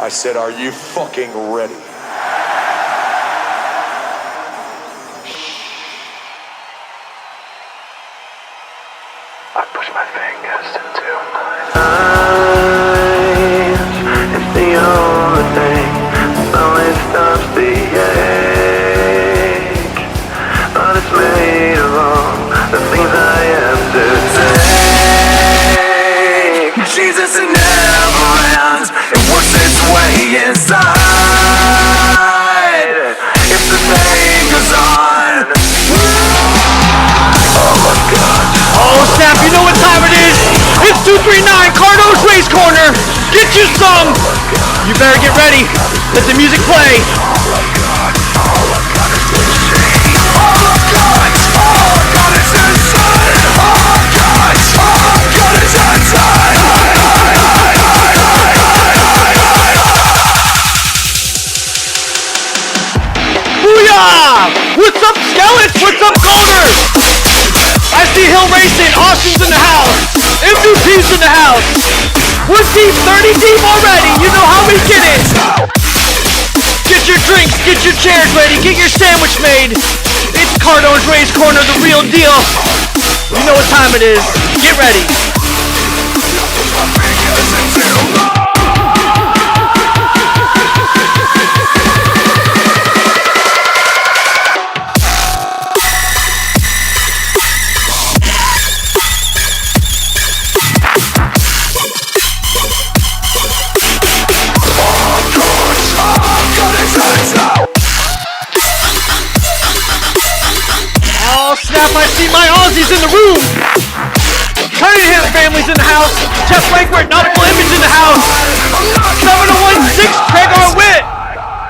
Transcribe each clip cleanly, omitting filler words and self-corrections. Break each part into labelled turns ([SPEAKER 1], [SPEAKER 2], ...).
[SPEAKER 1] I said, are you fucking ready?
[SPEAKER 2] I push my fingers into my eyes. It's the only thing that only stops the ache. But it's made of all the things I have to take. Jesus, it never ends. It works its way inside. If the thing goes on. Oh my God.
[SPEAKER 3] Oh snap, you know what time it is? It's 239 Cardo's Race Corner. Get you some. You better get ready. Let the music play. Booyah! What's up, Skeletons? What's up, Golders? I see Hill Racing, Austin's in the house, MVP's in the house. We're deep, 30 deep already, you know how we get it. Get your drinks, get your chairs ready, get your sandwich made. It's Cardo's Race Corner, the real deal. You know what time it is, get ready. I see my Aussies in the room. Cunningham family's in the house. Jeff Frankfurt, Nautical Image in the house. 7016, Craig R. Witt.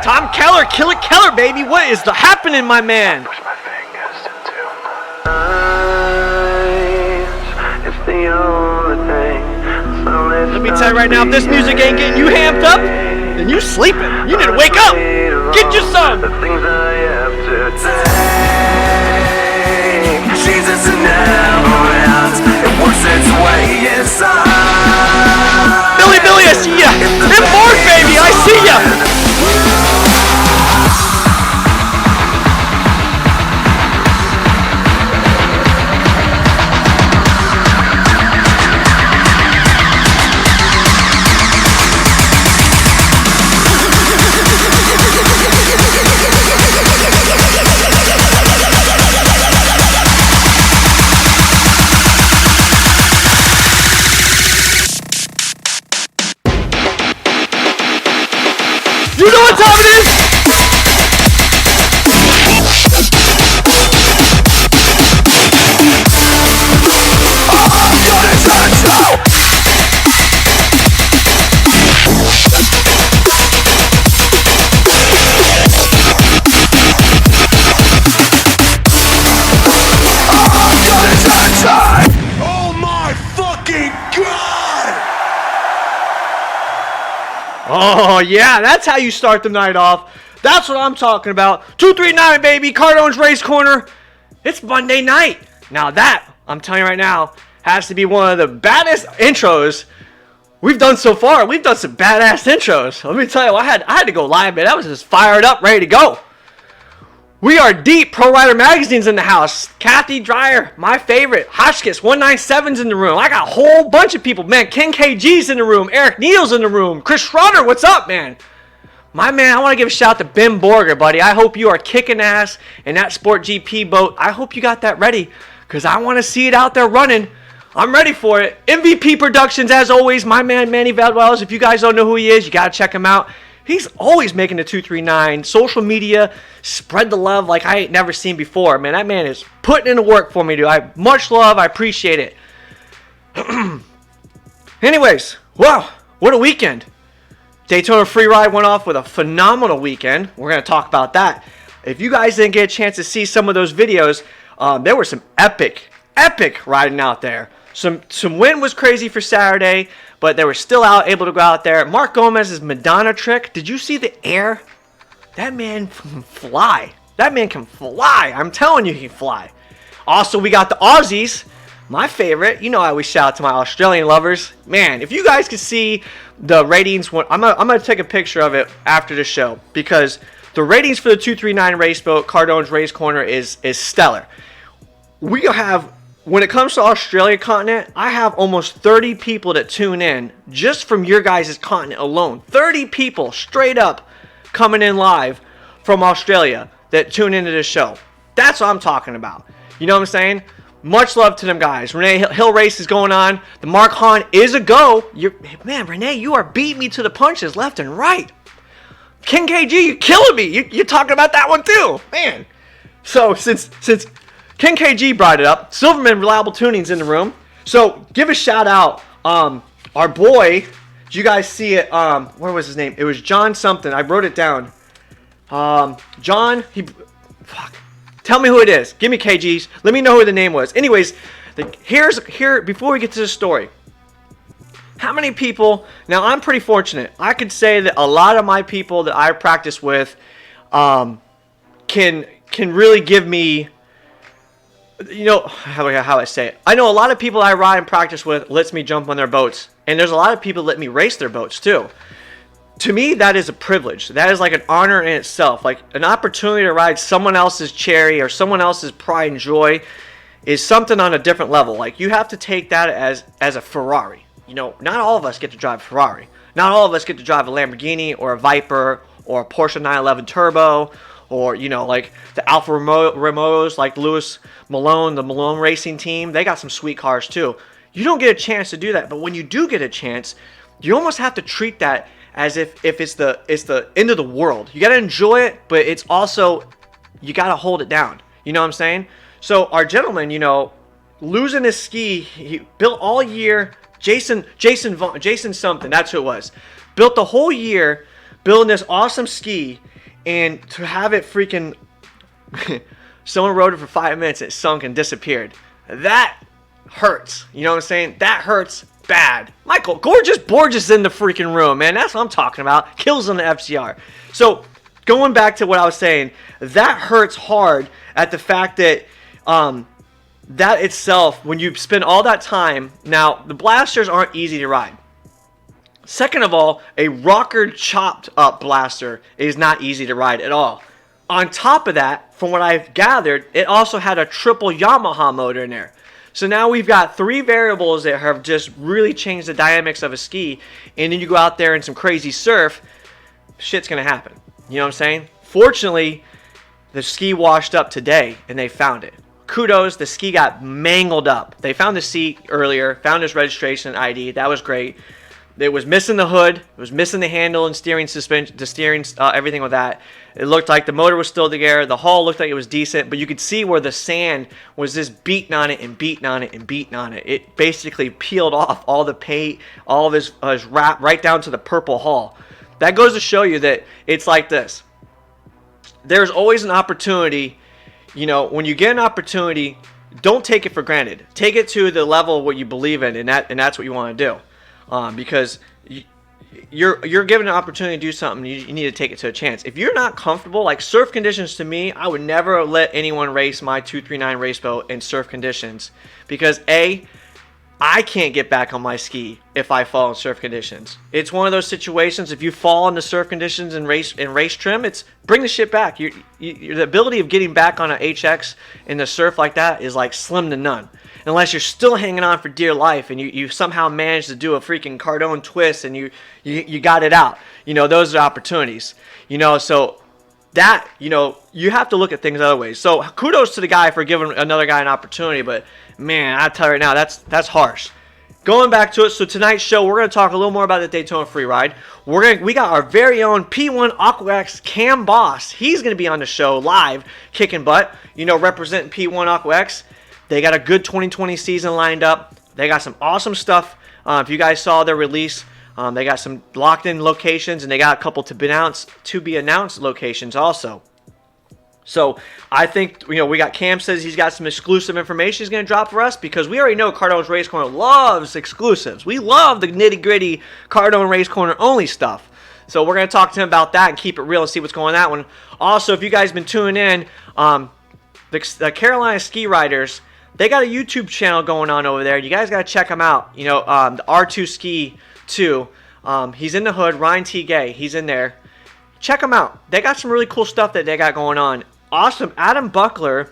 [SPEAKER 3] Tom Keller, Kill It Keller, baby. What is happening, my man?
[SPEAKER 2] Push my fingers into my eyes. It's the only thing.
[SPEAKER 3] Let me tell you right now, if this music ain't getting you amped up, then you sleeping. You need to wake up. Get you some.
[SPEAKER 2] The things I have to take. Jesus, it never ends. It works its way inside.
[SPEAKER 3] Billy, I see ya. And Mark, baby, I see ya. You know what time it is?
[SPEAKER 1] Oh my fucking God!
[SPEAKER 3] Oh, yeah, that's how you start the night off. That's what I'm talking about. 239, baby, Cardo's Race Corner. It's Monday night. Now that, I'm telling you right now, has to be one of the baddest intros we've done so far. We've done some badass intros. Let me tell you, I had to go live, man. I was just fired up, ready to go. We are deep. Pro Rider Magazine's in the house. Kathy Dreyer, my favorite. Hotchkiss 197's in the room. I got a whole bunch of people. Man, Ken KG's in the room. Eric Neal's in the room. Chris Schroeder, what's up, man? My man, I want to give a shout out to Ben Borger, buddy. I hope you are kicking ass in that Sport GP boat. I hope you got that ready because I want to see it out there running. I'm ready for it. MVP Productions, as always. My man, Manny Valdwells. If you guys don't know who he is, you got to check him out. He's always making the 239. Social media, spread the love like I ain't never seen before. Man, that man is putting in the work for me, dude. Much love. I appreciate it. Anyways, wow, what a weekend. Daytona Freeride went off with a phenomenal weekend. We're going to talk about that. If you guys didn't get a chance to see some of those videos, there were some epic riding out there. Some wind was crazy for Saturday, but they were still able to go out there. Mark Gomez's Madonna trick. Did you see the air? That man can fly. That man can fly. I'm telling you, he can fly. Also, we got the Aussies. My favorite. You know I always shout out to my Australian lovers. Man, if you guys could see the ratings. I'm gonna take a picture of it after the show because the ratings for the 239 race boat Cardone's Race Corner is stellar. We have, when it comes to Australia continent, I have almost 30 people that tune in just from your guys' continent alone. 30 people straight up coming in live from Australia that tune into this show. That's what I'm talking about. You know what I'm saying? Much love to them guys. Renee Hill race is going on. The Mark Hahn is a go. Man, Renee, you are beating me to the punches left and right. King KG, you're killing me. You're talking about that one too, man. So since King KG brought it up, Silverman Reliable Tuning's in the room. So give a shout out. Our boy, did you guys see it? What was his name? It was John something. I wrote it down. John. Tell me who it is. Give me KGs. Let me know who the name was. Anyways, here before we get to the story. How many people? Now I'm pretty fortunate. I could say that a lot of my people that I practice with, can really give me. You know how I say it. I know a lot of people I ride and practice with lets me jump on their boats, and there's a lot of people that let me race their boats too. To me, that is a privilege. That is like an honor in itself. Like an opportunity to ride someone else's cherry or someone else's pride and joy is something on a different level. Like you have to take that as a Ferrari. You know, not all of us get to drive a Ferrari. Not all of us get to drive a Lamborghini or a Viper or a Porsche 911 Turbo or, you know, like the Alfa Romeos, like Lewis Malone, the Malone Racing team. They got some sweet cars too. You don't get a chance to do that. But when you do get a chance, you almost have to treat that as if it's the end of the world. You got to enjoy it, but it's also, you got to hold it down. You know what I'm saying? So our gentleman, you know, losing his ski, he built all year. Jason something, that's who it was. Built the whole year, building this awesome ski, and to have it freaking, someone rode it for 5 minutes, it sunk and disappeared. That hurts. You know what I'm saying? That hurts bad. Michael, gorgeous in the freaking room, man. That's what I'm talking about. Kills on the FCR. So, going back to what I was saying, that hurts hard at the fact that, that itself, when you spend all that time, now, the blasters aren't easy to ride. Second of all, a rocker chopped up blaster is not easy to ride at all. On top of that, from what I've gathered, it also had a triple Yamaha motor in there. So now we've got 3 variables that have just really changed the dynamics of a ski. And then you go out there in some crazy surf, shit's going to happen. You know what I'm saying? Fortunately, the ski washed up today and they found it. Kudos, the ski got mangled up. They found the seat earlier, found his registration ID. That was great. It was missing the hood. It was missing the handle and steering suspension, the steering, everything with that. It looked like the motor was still there. The hull looked like it was decent, but you could see where the sand was just beating on it and beating on it and beating on it. It basically peeled off all the paint, all of his wrap, right down to the purple hull. That goes to show you that it's like this. There's always an opportunity. You know, when you get an opportunity, don't take it for granted. Take it to the level of what you believe in, and that's what you want to do. Because you're given an opportunity to do something, you need to take it to a chance. If you're not comfortable, like surf conditions to me, I would never let anyone race my 239 race boat in surf conditions. Because A, I can't get back on my ski if I fall in surf conditions. It's one of those situations, if you fall in the surf conditions and race trim, it's bring the shit back. The ability of getting back on an HX in the surf like that is like slim to none. Unless you're still hanging on for dear life and you somehow managed to do a freaking Cardone twist and you got it out. You know, those are opportunities. You know, so that, you know, you have to look at things other ways. So kudos to the guy for giving another guy an opportunity, but man, I tell you right now, that's harsh. Going back to it, so tonight's show, we're going to talk a little more about the Daytona Freeride. We got our very own P1 AquaX Cam Boss. He's going to be on the show live, kicking butt, you know, representing P1 AquaX. They got a good 2020 season lined up. They got some awesome stuff. If you guys saw their release, they got some locked-in locations, and they got a couple to be announced locations also. So I think, you know, we got Cam says he's got some exclusive information he's going to drop for us, because we already know Cardone's Race Corner loves exclusives. We love the nitty-gritty Cardone Race Corner only stuff. So we're going to talk to him about that and keep it real and see what's going on that one. Also, if you guys have been tuning in, the Carolina Ski Riders, they got a YouTube channel going on over there. You guys got to check them out. You know, the R2 Ski 2. He's in the hood. Ryan T. Gay, he's in there. Check them out. They got some really cool stuff that they got going on. Awesome. Adam Buckler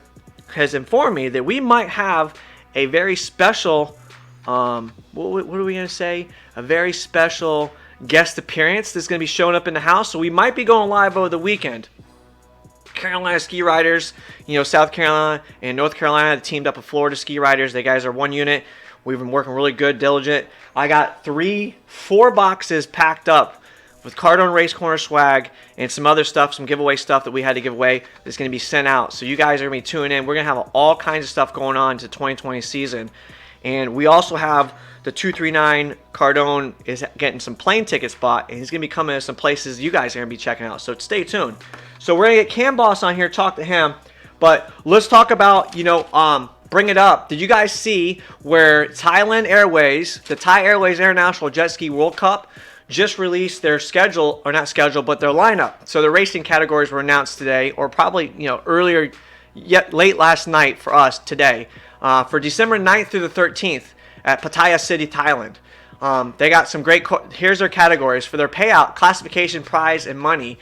[SPEAKER 3] has informed me that we might have a very special, what are we going to say? A very special guest appearance that's going to be showing up in the house. So we might be going live over the weekend. Carolina ski riders, South Carolina and North Carolina teamed up with Florida ski riders. They guys are one unit. We've been working really good, diligent. I got 4 boxes packed up with Cardone Race Corner swag and some other stuff, some giveaway stuff that we had to give away that's going to be sent out. So you guys are going to be tuning in. We're going to have all kinds of stuff going on to 2020 season. And we also have the 239 Cardone is getting some plane tickets bought, and he's going to be coming to some places you guys are going to be checking out. So stay tuned. So we're going to get Cam Boss on here, talk to him. But let's talk about, bring it up. Did you guys see where Thailand Airways, the Thai Airways International Jet Ski World Cup, just released their schedule, or not schedule, but their lineup. So the racing categories were announced today, or probably, earlier, yet late last night for us today, for December 9th through the 13th at Pattaya City, Thailand. They got some great, here's their categories. For their payout, classification, prize, and money,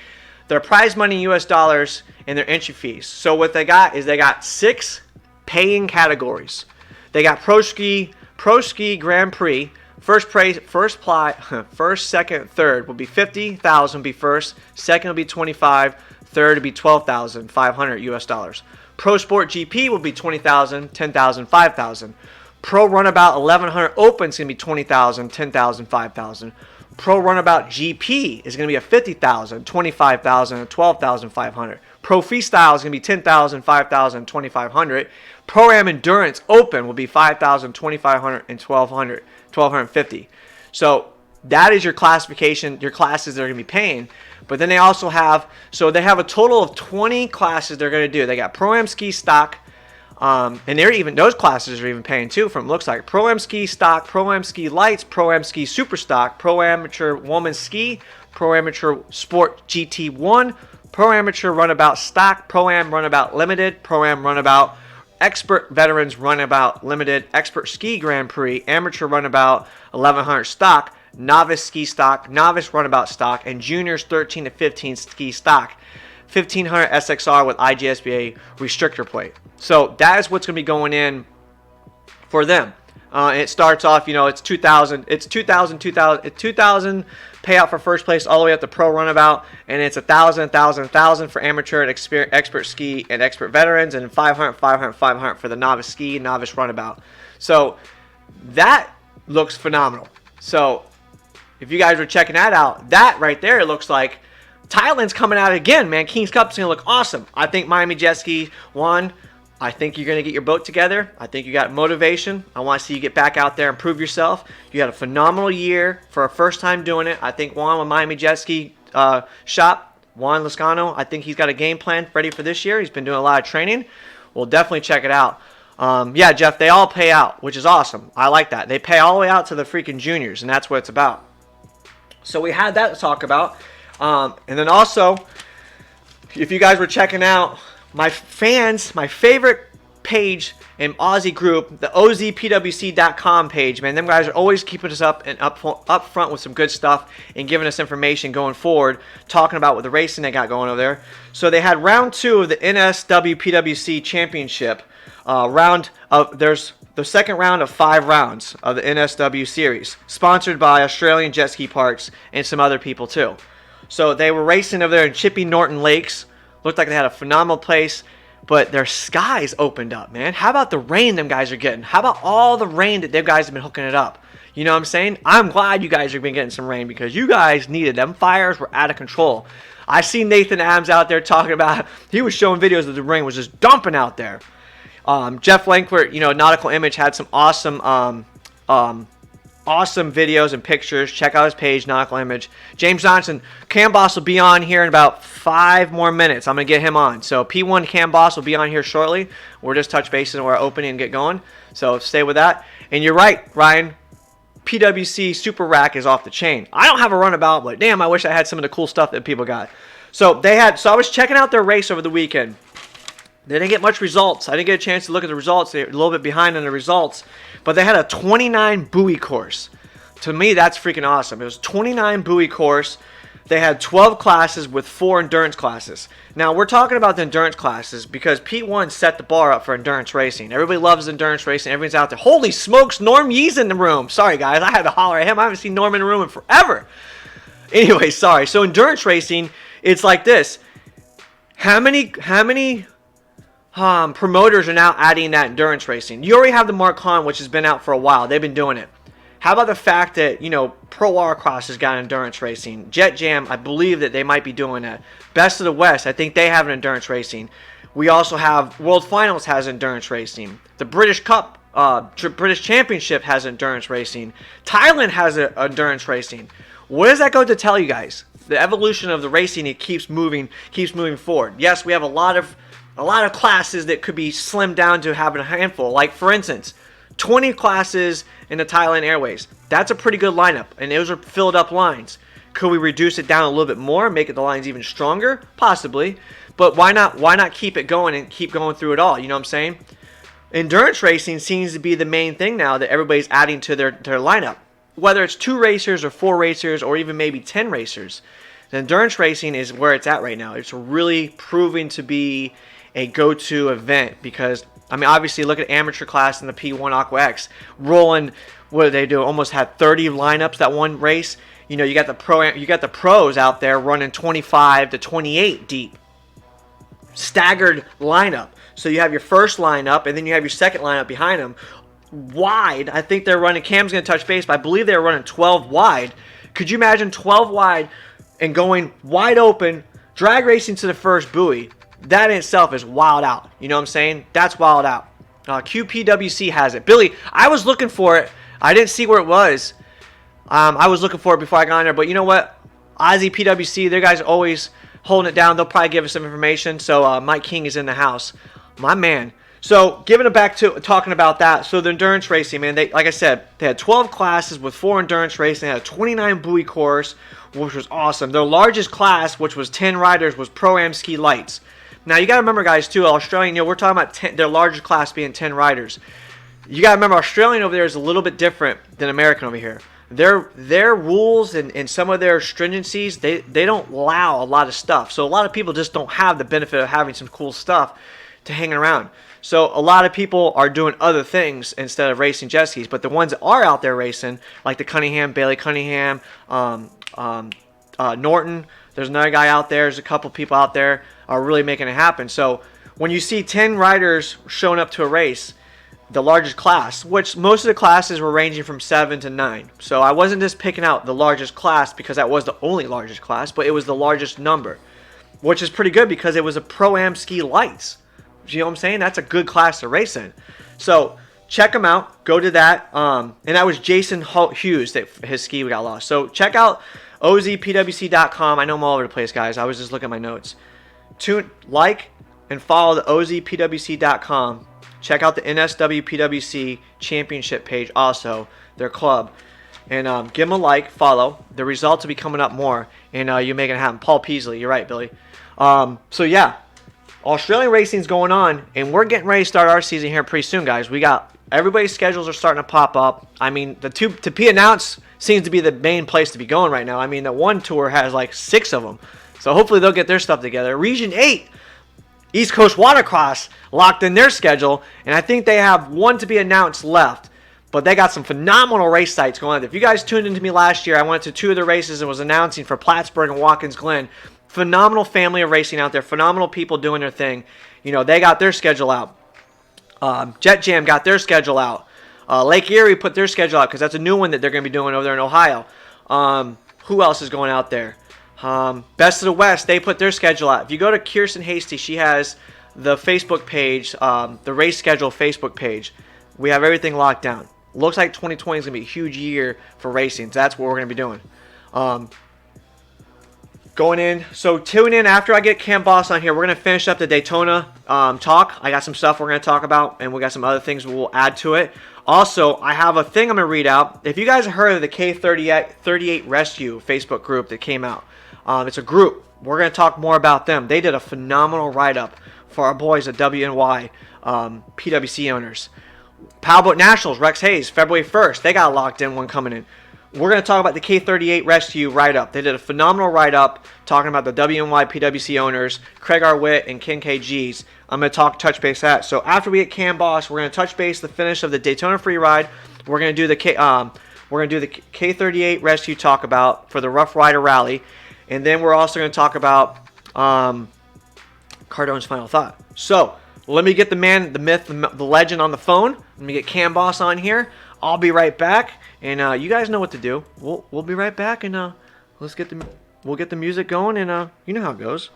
[SPEAKER 3] their prize money in US dollars, and their entry fees. So what they got is they got 6 paying categories. They got Pro Ski Grand Prix. First, second, third will be 50,000 be first. Second will be 25. Third will be 12,500 US dollars. Pro Sport GP will be 20,000, 10,000, 5,000. Pro Runabout 1100 Open is going to be 20,000, 10,000, 5,000. Pro Runabout GP is going to be a 50,000, 25,000, and 12,500. Pro Freestyle is going to be 10,000, 5,000, 2,500. Pro-Am Endurance Open will be 5,000, 2,500, and 1,250. So that is your classification, your classes they're going to be paying. But then they also have, they have a total of 20 classes they're going to do. They got Pro-Am Ski Stock, and those classes are even paying too, from looks like Pro-Am Ski Stock, Pro-Am Ski Lights, Pro-Am Ski Super Stock, Pro Amateur Woman Ski, Pro Amateur Sport GT1, Pro Amateur Runabout Stock, Pro-Am Runabout Limited, Pro-Am Runabout Expert Veterans Runabout Limited, Expert Ski Grand Prix, Amateur Runabout 1100 Stock, Novice Ski Stock, Novice Runabout Stock, and Juniors 13 to 15 Ski Stock. 1500 SXR with IGSBA restrictor plate. So that is what's going to be going in for them. And it starts off, it's 2,000. It's 2,000 payout for first place all the way up to Pro Runabout, and it's 1,000, 1,000, 1,000 for amateur and expert ski and expert veterans, and 500, 500, 500 for the novice ski and novice runabout. So that looks phenomenal. So if you guys were checking that out, that right there looks like Thailand's coming out again, man. King's Cup's gonna look awesome. I think Miami Jet Ski won. I think you're going to get your boat together. I think you got motivation. I want to see you get back out there and prove yourself. You had a phenomenal year for a first time doing it. I think Juan with Miami Jet Ski shop, Juan Lascano, I think he's got a game plan ready for this year. He's been doing a lot of training. We'll definitely check it out. Yeah, Jeff, they all pay out, which is awesome. I like that. They pay all the way out to the freaking juniors, and that's what it's about. So we had that to talk about. And then also, if you guys were checking out my favorite page and Aussie group, the ozpwc.com page, man, them guys are always keeping us up and up front with some good stuff and giving us information going forward, talking about what the racing they got going over there. So they had round 2 of the NSWPWC Championship. There's the second round of 5 rounds of the NSW series, sponsored by Australian Jet Ski Parks and some other people too. So they were racing over there in Chippy Norton Lakes. Looked like they had a phenomenal place, but their skies opened up, man. How about the rain them guys are getting? How about all the rain that them guys have been hooking it up? You know what I'm saying? I'm glad you guys have been getting some rain because you guys needed them. Fires were out of control. I seen Nathan Adams out there talking about, he was showing videos that the rain was just dumping out there. Jeff Lankwert, Nautical Image had some awesome videos and pictures. Check out his page, Nautical Image. James Johnson, Cam Boss will be on here in about 5 more minutes. I'm going to get him on. So P1 Cam Boss will be on here shortly. We're just touch base and we're opening and get going. So stay with that. And you're right, Ryan. PWC Super Rack is off the chain. I don't have a runabout, but damn, I wish I had some of the cool stuff that people got. So I was checking out their race over the weekend. They didn't get much results. I didn't get a chance to look at the results. They're a little bit behind on the results. But they had a 29 buoy course. To me, that's freaking awesome. It was 29 buoy course. They had 12 classes with 4 endurance classes. Now, we're talking about the endurance classes because P1 set the bar up for endurance racing. Everybody loves endurance racing. Everyone's out there. Holy smokes, Norm Yee's in the room. Sorry, guys. I had to holler at him. I haven't seen Norm in the room in forever. Anyway, sorry. So, endurance racing, it's like this. How many promoters are now adding that endurance racing? You already have the Mark Hahn, which has been out for a while. They've been doing it. How about the fact that, Pro Watercraft has got endurance racing? Jet Jam, I believe that they might be doing that. Best of the West, I think they have an endurance racing. We also have World Finals has endurance racing. The British Cup, British Championship has endurance racing. Thailand has endurance racing. What does that go to tell you guys? The evolution of the racing, it keeps moving forward. Yes, we have a lot of classes that could be slimmed down to having a handful. Like, for instance, 20 classes in the Thailand Airways. That's a pretty good lineup, and those are filled up lines. Could we reduce it down a little bit more, make it the lines even stronger? Possibly. But why not keep it going and keep going through it all? You know what I'm saying? Endurance racing seems to be the main thing now that everybody's adding to their lineup. Whether it's 2 racers or 4 racers or even maybe 10 racers. The endurance racing is where it's at right now. It's really proving to be a go-to event because, obviously, look at amateur class in the P1 AquaX. Rolling, what did they do? Almost had 30 lineups that one race. You got the pros out there running 25 to 28 deep. Staggered lineup. So you have your first lineup, and then you have your second lineup behind them. Wide, I think they're running, Cam's going to touch base, but I believe they're running 12 wide. Could you imagine 12 wide and going wide open, drag racing to the first buoy? That in itself is wild out. You know what I'm saying? That's wild out. QPWC has it. Billy, I was looking for it. I didn't see where it was. I was looking for it before I got in there. But you know what? Ozzy PWC, their guys are always holding it down. They'll probably give us some information. So Mike King is in the house. My man. So giving it back to talking about that. So the endurance racing, man. They, like I said, they had 12 classes with 4 endurance racing. They had a 29 buoy course, which was awesome. Their largest class, which was 10 riders, was Pro-Am Ski Lights. Now, you got to remember, guys, too, Australian, we're talking about their largest class being 10 riders. You got to remember, Australian over there is a little bit different than American over here. Their rules and some of their stringencies, they don't allow a lot of stuff. So a lot of people just don't have the benefit of having some cool stuff to hang around. So a lot of people are doing other things instead of racing jet skis. But the ones that are out there racing, like the Cunningham, Bailey Cunningham, Norton, there's another guy out there, there's a couple people out there are really making it happen. So when you see 10 riders showing up to a race, the largest class, which most of the classes were ranging from 7 to 9. So I wasn't just picking out the largest class because that was the only largest class, but it was the largest number, which is pretty good because it was a Pro-Am Ski Lights. You know what I'm saying? That's a good class to race in. So check them out. Go to that. And that was Jason Hughes that his ski got lost. So check out ozpwc.com. I know I'm all over the place, guys. I was just looking at my notes. Like and follow the ozpwc.com. Check out the NSWPWC Championship page also, their club. And give them a like, follow. The results will be coming up more. And you make it happen. Paul Peasley, you're right, Billy. So yeah, Australian racing's going on. And we're getting ready to start our season here pretty soon, guys. We got everybody's schedules are starting to pop up. The to be announced seems to be the main place to be going right now. The one tour has like 6 of them. So hopefully they'll get their stuff together. Region 8, East Coast Watercraft locked in their schedule. And I think they have one to be announced left. But they got some phenomenal race sites going on. If you guys tuned into me last year, I went to 2 of the races and was announcing for Plattsburgh and Watkins Glen. Phenomenal family of racing out there. Phenomenal people doing their thing. They got their schedule out. Jet Jam got their schedule out. Lake Erie put their schedule out because that's a new one that they're going to be doing over there in Ohio. Who else is going out there? Best of the West, they put their schedule out. If you go to Kirsten Hasty, she has the Facebook page, the race schedule Facebook page. We have everything locked down. Looks like 2020 is going to be a huge year for racing. So that's what we're going to be doing. Going in. So tune in after I get Cam Boss on here. We're going to finish up the Daytona talk. I got some stuff we're going to talk about, and we got some other things we'll add to it. Also, I have a thing I'm going to read out. If you guys have heard of the K38 Rescue Facebook group that came out, it's a group. We're going to talk more about them. They did a phenomenal write-up for our boys at WNY PWC owners. Powerboat Nationals, Rex Hayes, February 1st. They got locked in one coming in. we're going to talk about the K38 Rescue write-up. They did a phenomenal write-up talking about the WNY PWC owners, Craig Arwitt and Ken KGs. I'm going to touch base that. So after we get Cam Boss, we're going to touch base the finish of the Daytona Freeride. We're going to do the K38 Rescue talk about for the Rough Rider Rally, and then we're also going to talk about Cardone's final thought. So let me get the man, the myth, the legend on the phone. Let me get Cam Boss on here. I'll be right back, and you guys know what to do. We'll be right back, and we'll get the music going, and you know how it goes.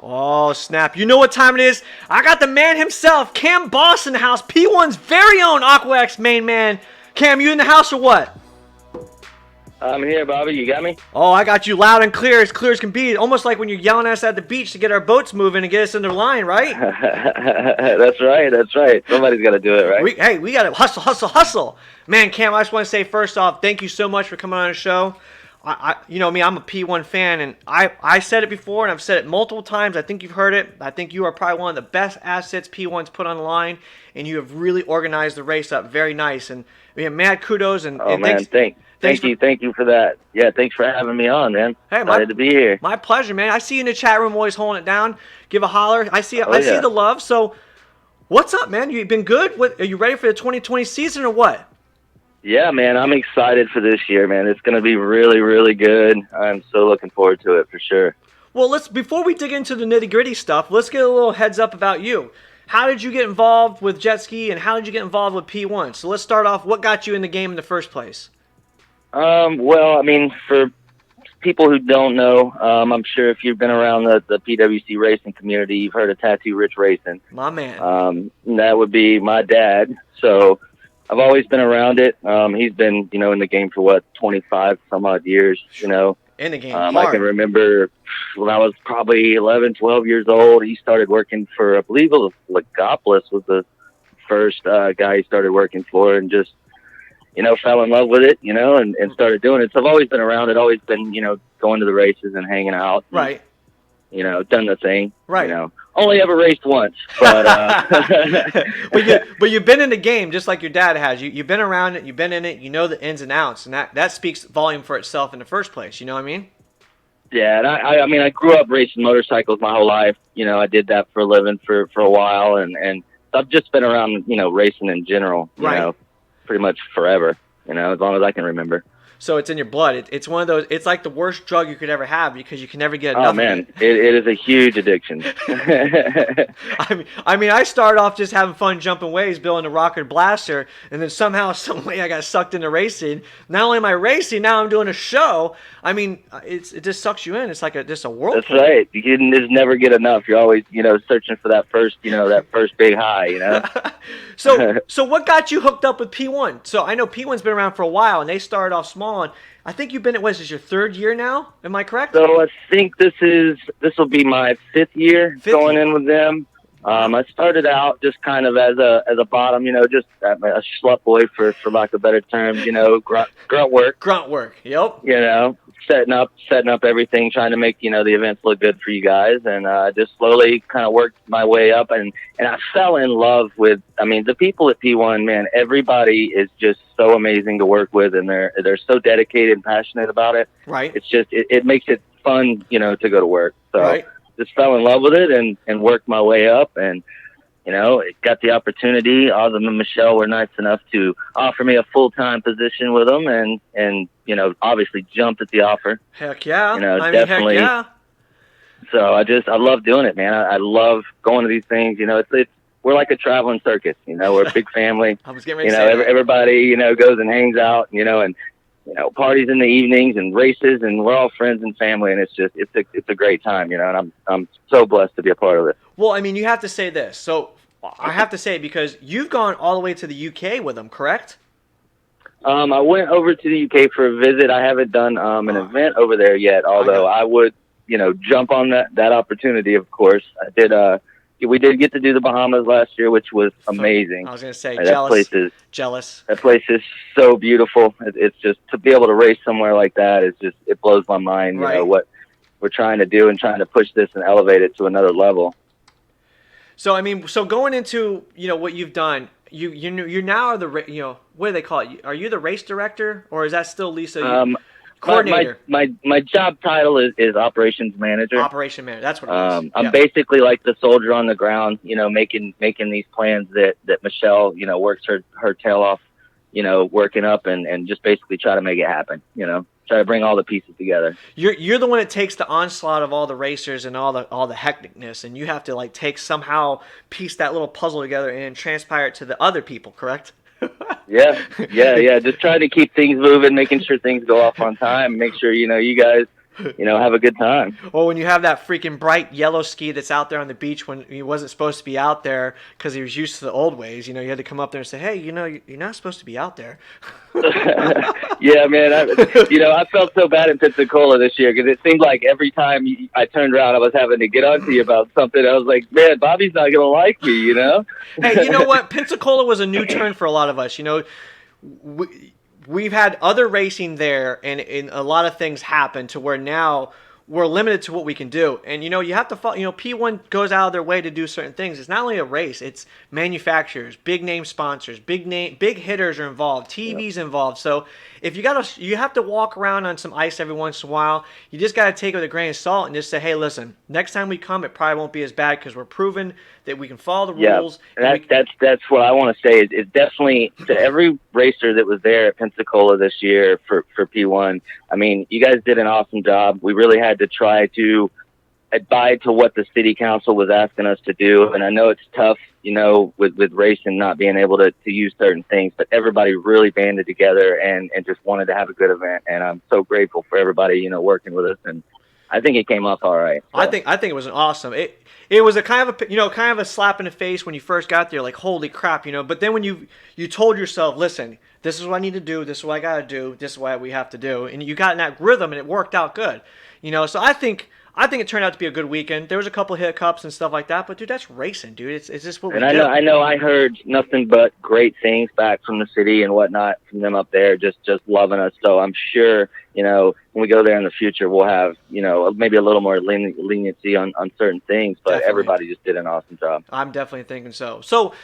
[SPEAKER 3] Oh, snap. You know what time it is? I got the man himself, Cam Boss, in the house. P1's very own AquaX main man. Cam, you in the house or what?
[SPEAKER 4] I'm here, Bobby. You got me?
[SPEAKER 3] Oh, I got you loud and clear as can be. Almost like when you're yelling at us at the beach to get our boats moving and get us in their line, right?
[SPEAKER 4] That's right. Somebody's got to do it, right?
[SPEAKER 3] We got to hustle. Man, Cam, I just want to say first off, thank you so much for coming on the show. You know me, I'm a P1 fan, and I said it before, and I've said it multiple times. I think you've heard it. I think you are probably one of the best assets P1's put on the line, and you have really organized the race up very nice. And mad kudos. And
[SPEAKER 4] thank you for that. Yeah, thanks for having me on, man.
[SPEAKER 3] Hey,
[SPEAKER 4] excited to be here.
[SPEAKER 3] My pleasure, man. I see you in the chat room always holding it down. Give a holler. I see the love. So, what's up, man? You been good? Are you ready for the 2020 season or what?
[SPEAKER 4] Yeah, man, I'm excited for this year, man. It's going to be really, really good. I'm so looking forward to it for sure.
[SPEAKER 3] Well, before we dig into the nitty-gritty stuff, let's get a little heads up about you. How did you get involved with jet ski, and how did you get involved with P1? So let's start off. What got you in the game in the first place?
[SPEAKER 4] Well, I mean, for people who don't know, I'm sure if you've been around the PWC racing community, you've heard of Tattoo Rich Racing.
[SPEAKER 3] My man.
[SPEAKER 4] That would be my dad. So I've always been around it. He's been, in the game for 25 some odd years,
[SPEAKER 3] In the game.
[SPEAKER 4] I can remember when I was probably 11, 12 years old, he started working for, I believe it was Legopolis was the first guy he started working for, and just, fell in love with it, and started doing it. So I've always been around it, always been, going to the races and hanging out. And,
[SPEAKER 3] right.
[SPEAKER 4] Done the thing.
[SPEAKER 3] Right.
[SPEAKER 4] Only ever raced once, but
[SPEAKER 3] but you've been in the game just like your dad has. You've been around it, you've been in it, you know the ins and outs, and that speaks volume for itself in the first place. You know what I mean?
[SPEAKER 4] Yeah, and I grew up racing motorcycles my whole life. I did that for a living for a while, and I've just been around, racing in general, pretty much forever, as long as I can remember.
[SPEAKER 3] So it's in your blood. It's one of those. It's like the worst drug you could ever have because you can never get enough.
[SPEAKER 4] Oh man,
[SPEAKER 3] of it.
[SPEAKER 4] It is a huge addiction.
[SPEAKER 3] I mean, I started off just having fun jumping waves, building a rocket blaster, and then somehow, some way, I got sucked into racing. Not only am I racing, now I'm doing a show. I mean, it just sucks you in. It's like just a whirlpool.
[SPEAKER 4] That's right. You can just never get enough. You're always, searching for that first, that first big high.
[SPEAKER 3] So what got you hooked up with P1? So I know P1's been around for a while, and they started off small. And I think you've been at, this is your third year now? Am I correct?
[SPEAKER 4] So I think this will be my fifth year going in with them. I started out just kind of as a bottom, just a schlup boy for lack of better terms, grunt work.
[SPEAKER 3] Grunt work, yep.
[SPEAKER 4] Setting up everything, trying to make, the events look good for you guys. And just slowly kind of worked my way up. And I fell in love with, the people at P1, man, everybody is just so amazing to work with. And they're so dedicated and passionate about it.
[SPEAKER 3] Right.
[SPEAKER 4] It's just, it makes it fun, to go to work. So,
[SPEAKER 3] right.
[SPEAKER 4] just fell in love with it and worked my way up, and it got the opportunity. Autumn and Michelle were nice enough to offer me a full-time position with them, and obviously jumped at the offer.
[SPEAKER 3] Heck yeah.
[SPEAKER 4] Definitely.
[SPEAKER 3] Heck yeah.
[SPEAKER 4] So I love doing it, man. I love going to these things. We're like a traveling circus. We're a big family.
[SPEAKER 3] I was getting ready to say that.
[SPEAKER 4] Everybody, goes and hangs out, and parties in the evenings and races, and we're all friends and family, and it's a great time, and I'm so blessed to be a part of it.
[SPEAKER 3] Well, you have to say this. So I have to say it because you've gone all the way to the UK with them, correct?
[SPEAKER 4] I went over to the UK for a visit. I haven't done an event over there yet, although I would, jump on that opportunity, of course. We did get to do the Bahamas last year, which was amazing.
[SPEAKER 3] I was going to say,
[SPEAKER 4] jealous. That place is so beautiful. It's just, to be able to race somewhere like that, it blows my mind,
[SPEAKER 3] right.
[SPEAKER 4] What we're trying to do and trying to push this and elevate it to another level.
[SPEAKER 3] So, so going into, what you've done, you now are the, what do they call it? Are you the race director, or is that still Lisa? Coordinator.
[SPEAKER 4] My job title is operations manager.
[SPEAKER 3] Operation manager. That's what it is.
[SPEAKER 4] I'm basically like the soldier on the ground, making these plans that Michelle, works her tail off, working up and just basically try to make it happen, try to bring all the pieces together.
[SPEAKER 3] You're the one that takes the onslaught of all the racers and all the hecticness, and you have to somehow piece that little puzzle together and transpire it to the other people, correct?
[SPEAKER 4] Yeah. Just trying to keep things moving, making sure things go off on time, make sure, you guys, have a good time.
[SPEAKER 3] Well, when you have that freaking bright yellow ski that's out there on the beach when he wasn't supposed to be out there because he was used to the old ways, you had to come up there and say, hey, you're not supposed to be out there.
[SPEAKER 4] Yeah, man. I felt so bad in Pensacola this year because it seemed like every time I turned around, I was having to get on to you about something. I was like, man, Bobby's not going to like me,
[SPEAKER 3] Hey, you know what? Pensacola was a new turn for a lot of us. We've had other racing there, and a lot of things happen to where now we're limited to what we can do. And, you have to follow, P1 goes out of their way to do certain things. It's not only a race, it's manufacturers, big name sponsors, big hitters are involved, TV's involved. So if you have to walk around on some ice every once in a while, you just got to take it with a grain of salt and just say, hey, listen, next time we come, it probably won't be as bad because we're proven that we can follow the rules.
[SPEAKER 4] Yeah, that's what I want to say. It's definitely to every racer that was there at Pensacola this year for P1. You guys did an awesome job. We really had to try to abide to what the city council was asking us to do. And I know it's tough, with racing not being able to use certain things, but everybody really banded together and just wanted to have a good event. And I'm so grateful for everybody, working with us. And I think it came off all right. So.
[SPEAKER 3] I think it was an awesome. It was a kind of a slap in the face when you first got there, like holy crap, But then when you told yourself, listen, this is what I need to do, this is what I got to do, this is what we have to do, and you got in that rhythm and it worked out good, So I think it turned out to be a good weekend. There was a couple hiccups and stuff like that, but dude, that's racing, dude. It's just what we do.
[SPEAKER 4] I know. I heard nothing but great things back from the city and whatnot from them up there, just loving us. So I'm sure, when we go there in the future, we'll have, maybe a little more leniency on certain things. But definitely. Everybody just did an awesome job.
[SPEAKER 3] I'm definitely thinking so. So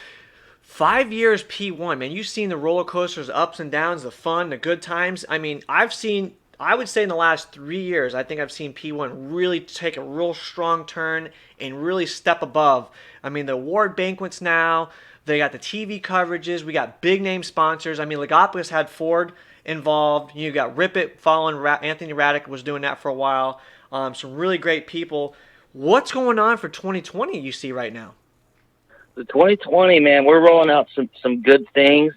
[SPEAKER 3] 5 years P1, man. You've seen the roller coasters, the ups and downs, the fun, the good times. I would say in the last 3 years, I think I've seen P1 really take a real strong turn and really step above. The award banquets now, they got the TV coverages, we got big name sponsors. Legopolis had Ford involved. You got Rip It following Anthony Raddick was doing that for a while. Some really great people. What's going on for 2020 you see right now?
[SPEAKER 4] The 2020, man, we're rolling out some good things.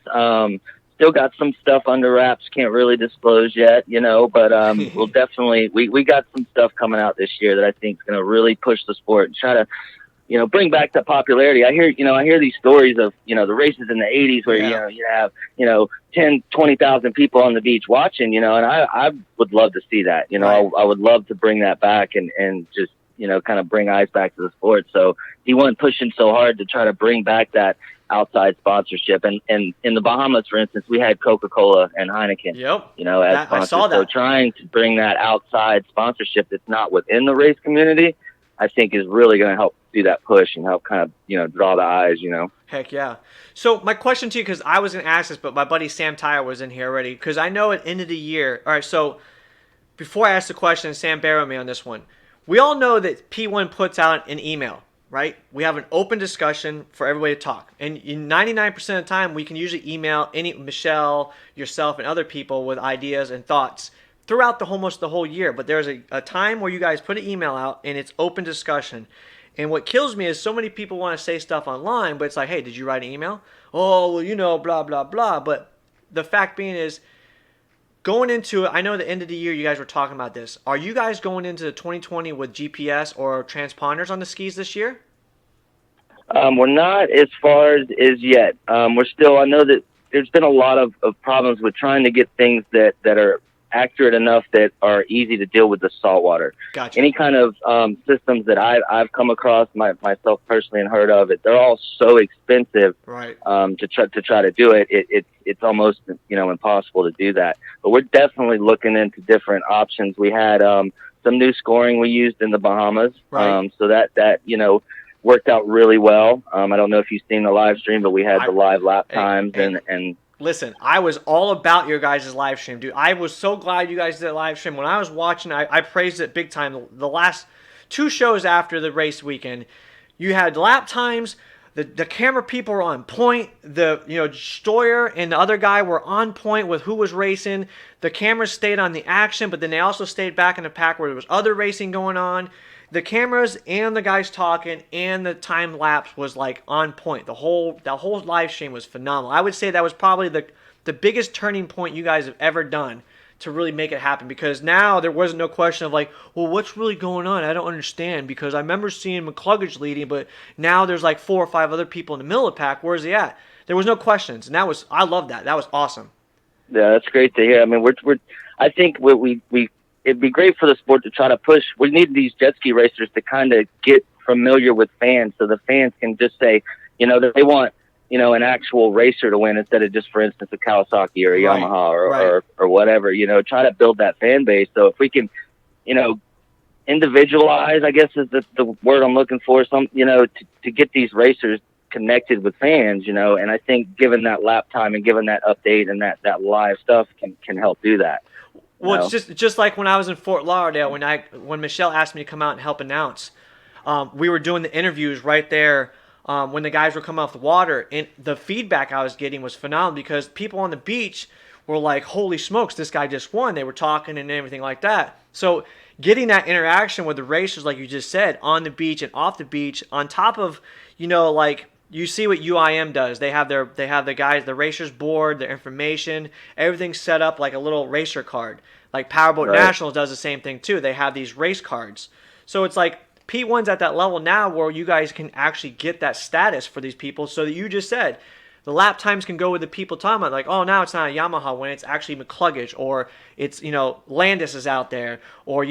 [SPEAKER 4] Still got some stuff under wraps, can't really disclose yet, but we'll definitely, we got some stuff coming out this year that I think is going to really push the sport and try to, bring back that popularity. I hear these stories of, the races in the 80s where, you have, 10, 20,000 people on the beach watching, and I would love to see that,
[SPEAKER 3] Right.
[SPEAKER 4] I would love to bring that back and just, kind of bring eyes back to the sport. So he wasn't pushing so hard to try to bring back that outside sponsorship. And in the Bahamas, for instance, we had Coca-Cola and Heineken,
[SPEAKER 3] Yep.
[SPEAKER 4] As sponsors.
[SPEAKER 3] I saw that.
[SPEAKER 4] So trying to bring that outside sponsorship that's not within the race community, I think is really going to help do that push and help kind of, draw the eyes,
[SPEAKER 3] Heck yeah. So my question to you, because I was going to ask this, but my buddy Sam Tyler was in here already, because I know at the end of the year, all right, so before I ask the question, Sam, bear with me on this one. we all know that P1 puts out an email, right? We have an open discussion for everybody to talk. And 99% of the time, we can usually email Michelle, yourself, and other people with ideas and thoughts throughout almost the whole year. But there's a time where you guys put an email out and it's open discussion. And what kills me is so many people want to say stuff online, but it's like, hey, did you write an email? Oh, well, blah, blah, blah. But the fact being is, going into it, I know the end of the year you guys were talking about this. Are you guys going into 2020 with GPS or transponders on the skis this year?
[SPEAKER 4] We're not as far as yet. We're still, I know that there's been a lot of problems with trying to get things that are accurate enough that are easy to deal with the saltwater.
[SPEAKER 3] Gotcha.
[SPEAKER 4] Any kind of systems that I've come across myself personally and heard of it, they're all so expensive.
[SPEAKER 3] Right.
[SPEAKER 4] To try to do it. It's almost impossible to do that. But we're definitely looking into different options. We had some new scoring we used in the Bahamas.
[SPEAKER 3] Right.
[SPEAKER 4] So that worked out really well. I don't know if you've seen the live stream, but we had the live lap times and
[SPEAKER 3] listen, I was all about your guys' live stream, dude. I was so glad you guys did a live stream. When I was watching, I praised it big time. The last 2 shows after the race weekend, you had lap times. The camera people were on point. Stoyer and the other guy were on point with who was racing. The cameras stayed on the action, but then they also stayed back in the pack where there was other racing going on. The cameras and the guys talking and the time lapse was like on point. The whole live stream was phenomenal. I would say that was probably the biggest turning point you guys have ever done to really make it happen, because now there wasn't no question of like, well, what's really going on? I don't understand, because I remember seeing McCluggage leading, but now there's like 4 or 5 other people in the middle of the pack. Where's he at? There was no questions, and I love that. That was awesome.
[SPEAKER 4] Yeah, that's great to hear. I mean, I think it'd be great for the sport to try to push. We need these jet ski racers to kind of get familiar with fans, so the fans can just say, that they want, an actual racer to win instead of just, for instance, a Kawasaki or a Yamaha or whatever. Try to build that fan base. So if we can, individualize, I guess is the word I'm looking for. To get these racers connected with fans, and I think given that lap time and given that update and that live stuff can help do that.
[SPEAKER 3] Well, it's just like when I was in Fort Lauderdale, when Michelle asked me to come out and help announce, we were doing the interviews right there when the guys were coming off the water, and the feedback I was getting was phenomenal, because people on the beach were like, holy smokes, this guy just won. They were talking and everything like that. So getting that interaction with the racers, like you just said, on the beach and off the beach, on top of, like, you see what UIM does. They have the guys, the racers board, their information, everything's set up like a little racer card. Like Powerboat Nationals does the same thing too. They have these race cards. So it's like P1's at that level now where you guys can actually get that status for these people, so that you just said the lap times can go with the people talking about, like, oh, now it's not a Yamaha when it's actually McCluggage, or it's, Landis is out there, or,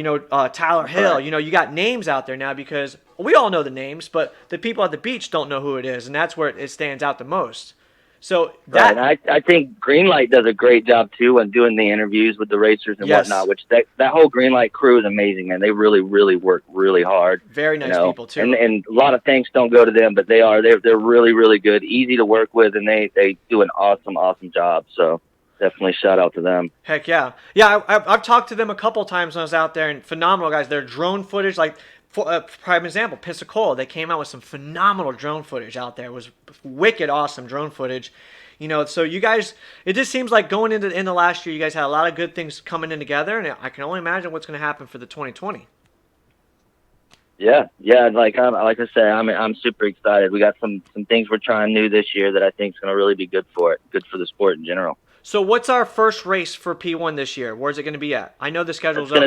[SPEAKER 3] Tyler Hill. You got names out there now, because we all know the names, but the people at the beach don't know who it is, and that's where it stands out the most. So that
[SPEAKER 4] I think Greenlight does a great job too on doing the interviews with the racers and whatnot. Which that whole Greenlight crew is amazing, man. They really work really hard.
[SPEAKER 3] Very nice people too.
[SPEAKER 4] And a lot of thanks don't go to them, but they're really good, easy to work with, and they do an awesome job. So definitely shout out to them.
[SPEAKER 3] Heck yeah, yeah. I've talked to them a couple times when I was out there, and phenomenal guys. Their drone footage, like. For prime example, Pensacola, they came out with some phenomenal drone footage out there. It was wicked awesome drone footage. So you guys, it just seems like going into last year, you guys had a lot of good things coming in together, and I can only imagine what's going to happen for the 2020.
[SPEAKER 4] Yeah. Like I said, I'm super excited. We got some things we're trying new this year that I think is going to really be good for the sport in general.
[SPEAKER 3] So what's our first race for P1 this year? Where's it going to be at? I know the schedule's up.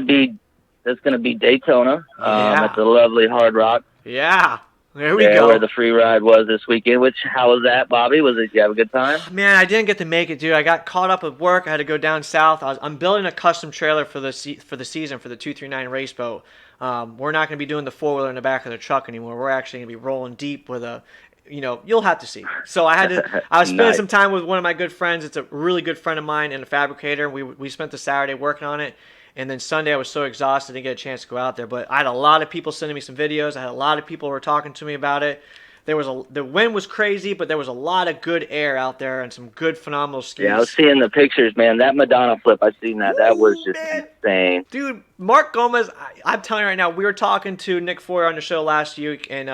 [SPEAKER 4] It's going to be Daytona at the lovely Hard Rock.
[SPEAKER 3] Yeah. There we go.
[SPEAKER 4] Where the Freeride was this weekend. How was that, Bobby? Did you have a good time?
[SPEAKER 3] Man, I didn't get to make it, dude. I got caught up with work. I had to go down south. I'm building a custom trailer for the season for the 239 race boat. We're not going to be doing the 4-wheeler in the back of the truck anymore. We're actually going to be rolling deep with a, you'll have to see. So I was spending some time with one of my good friends. It's a really good friend of mine and a fabricator. We spent the Saturday working on it. And then Sunday I was so exhausted I didn't get a chance to go out there. But I had a lot of people sending me some videos. I had a lot of people who were talking to me about it. the wind was crazy, but there was a lot of good air out there and some good phenomenal skis.
[SPEAKER 4] Yeah, I was seeing the pictures, man. That Madonna flip, I seen that. That was just insane.
[SPEAKER 3] Dude, Mark Gomez, I'm telling you right now, we were talking to Nick Foyer on the show last week and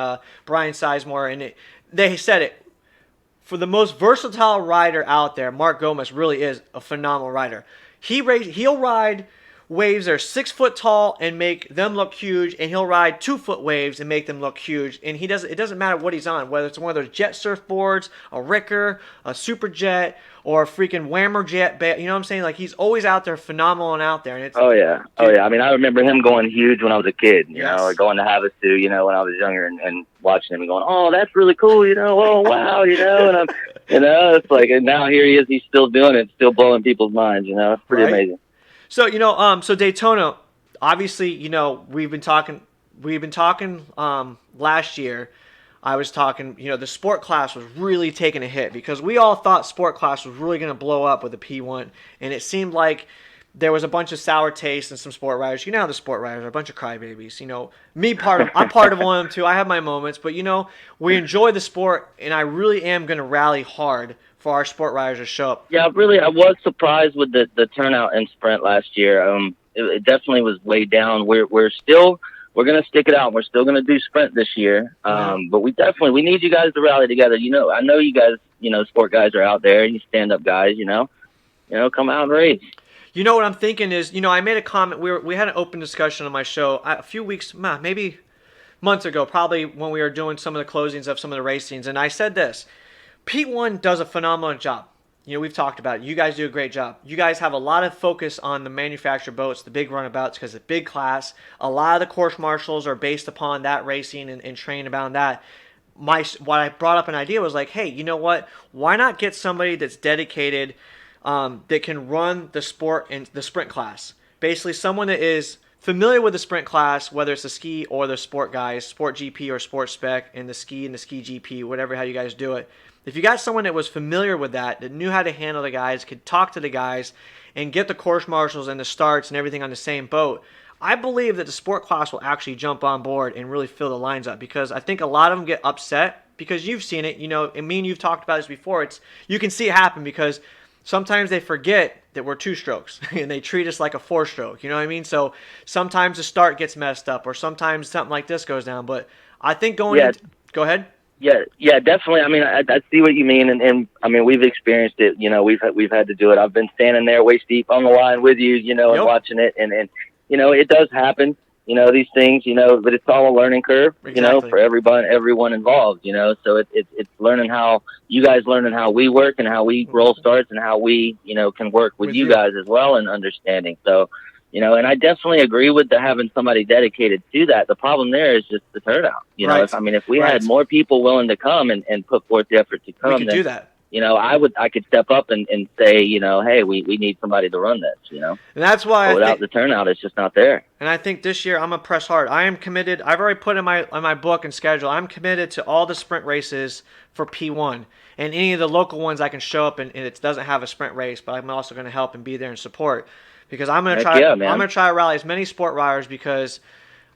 [SPEAKER 3] Brian Sizemore, and they said it. For the most versatile rider out there, Mark Gomez really is a phenomenal rider. He'll ride waves that are 6 foot tall and make them look huge, and he'll ride 2 foot waves and make them look huge. And it doesn't matter what he's on, whether it's one of those jet surfboards, a Ricker, a super jet, or a freaking Whammer jet. You know what I'm saying? Like, he's always out there, phenomenal and out there. And it's
[SPEAKER 4] oh yeah. I mean, I remember him going huge when I was a kid. You
[SPEAKER 3] Yes.
[SPEAKER 4] know, or going to Havasu, you know, when I was younger, and watching him and going, oh, that's really cool. You know, oh wow, you know, and I'm, you know, it's like, and now here he is, he's still doing it, still blowing people's minds. You know, it's pretty amazing.
[SPEAKER 3] So, you know, so Daytona, obviously, you know, we've been talking last year. I was talking, you know, the sport class was really taking a hit because we all thought sport class was really going to blow up with the P1, and it seemed like there was a bunch of sour taste in some sport riders. You know how the sport riders are a bunch of crybabies. You know, I'm part of one of them too. I have my moments, but you know, we enjoy the sport, and I really am going to rally hard for our sport riders to show up.
[SPEAKER 4] Yeah, really, I was surprised with the turnout in sprint last year. It definitely was way down. We're going to stick it out. We're still going to do sprint this year. But we need you guys to rally together. You know, I know you guys, you know, sport guys are out there, you stand up guys, you know, come out and race.
[SPEAKER 3] You know what I'm thinking is, you know, I made a comment. We had an open discussion on my show a few weeks, maybe months ago, probably when we were doing some of the closings of some of the racings, and I said this: P1 does a phenomenal job. You know, we've talked about it. You guys do a great job. You guys have a lot of focus on the manufactured boats, the big runabouts, because it's a big class. A lot of the course marshals are based upon that racing and trained about that. What I brought up an idea was like, hey, you know what? Why not get somebody that's dedicated, that can run the sport and the sprint class? Basically, someone that is familiar with the sprint class, whether it's the ski or the sport guys, sport GP or sport spec, and the ski GP, whatever how you guys do it. If you got someone that was familiar with that knew how to handle the guys, could talk to the guys, and get the course marshals and the starts and everything on the same boat, I believe that the sport class will actually jump on board and really fill the lines up, because I think a lot of them get upset because you've seen it, you know, and me and you've talked about this before. You can see it happen because sometimes they forget that we're 2 strokes and they treat us like a 4-stroke, you know what I mean? So sometimes the start gets messed up, or sometimes something like this goes down, but I think go ahead.
[SPEAKER 4] Yeah, definitely. I mean, I see what you mean, and I mean, we've experienced it. You know, we've had to do it. I've been standing there waist deep on the line with you, you know, and watching it, and you know, it does happen. You know, these things, you know, but it's all a learning curve. Exactly. You know, for everyone involved. You know, so it's learning how you guys learning how we work and how we roll starts and how we, you know, can work with you guys as well, and understanding. So, you know, and I definitely agree with having somebody dedicated to that. The problem there is just the turnout. You know, if we had more people willing to come and put forth the effort to come,
[SPEAKER 3] we could do that.
[SPEAKER 4] You know, I could step up and say, you know, hey, we need somebody to run this, you know.
[SPEAKER 3] And that's why
[SPEAKER 4] but without the turnout, it's just not there.
[SPEAKER 3] And I think this year I'm going to press hard. I am committed. I've already put in my book and schedule. I'm committed to all the sprint races for P1. And any of the local ones I can show up and it doesn't have a sprint race, but I'm also going to help and be there and support. Because I'm going to try to rally as many sport riders, because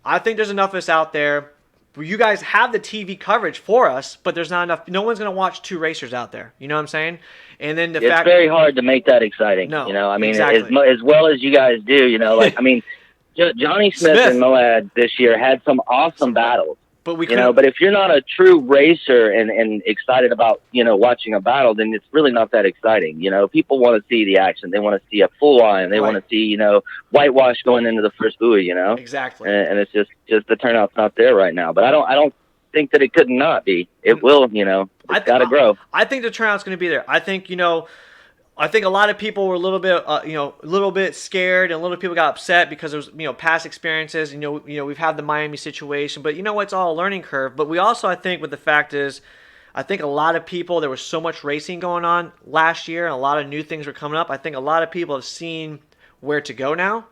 [SPEAKER 3] I think there's enough of us out there. You guys have the TV coverage for us, but there's not enough. No one's going to watch 2 racers out there. You know what I'm saying? And then it's
[SPEAKER 4] very hard to make that exciting. No, you know, I mean, as well as you guys do, you know, like, I mean, Johnny Smith and Moad this year had some awesome battles. But but if you're not a true racer and excited about, you know, watching a battle, then it's really not that exciting. You know, people want to see the action. They want to see a full line. They want to see, you know, whitewash going into the first buoy, you know.
[SPEAKER 3] Exactly.
[SPEAKER 4] And it's just the turnout's not there right now. But I don't think that it could not be. It will, you know. It's got to grow.
[SPEAKER 3] I think the turnout's going to be there. I think, you know, I think a lot of people were a little bit scared, and a little people got upset because there was, you know, past experiences. You know, we've had the Miami situation, but you know, it's all a learning curve. But we also, I think, with the fact is, I think a lot of people, there was so much racing going on last year, and a lot of new things were coming up. I think a lot of people have seen where to go now.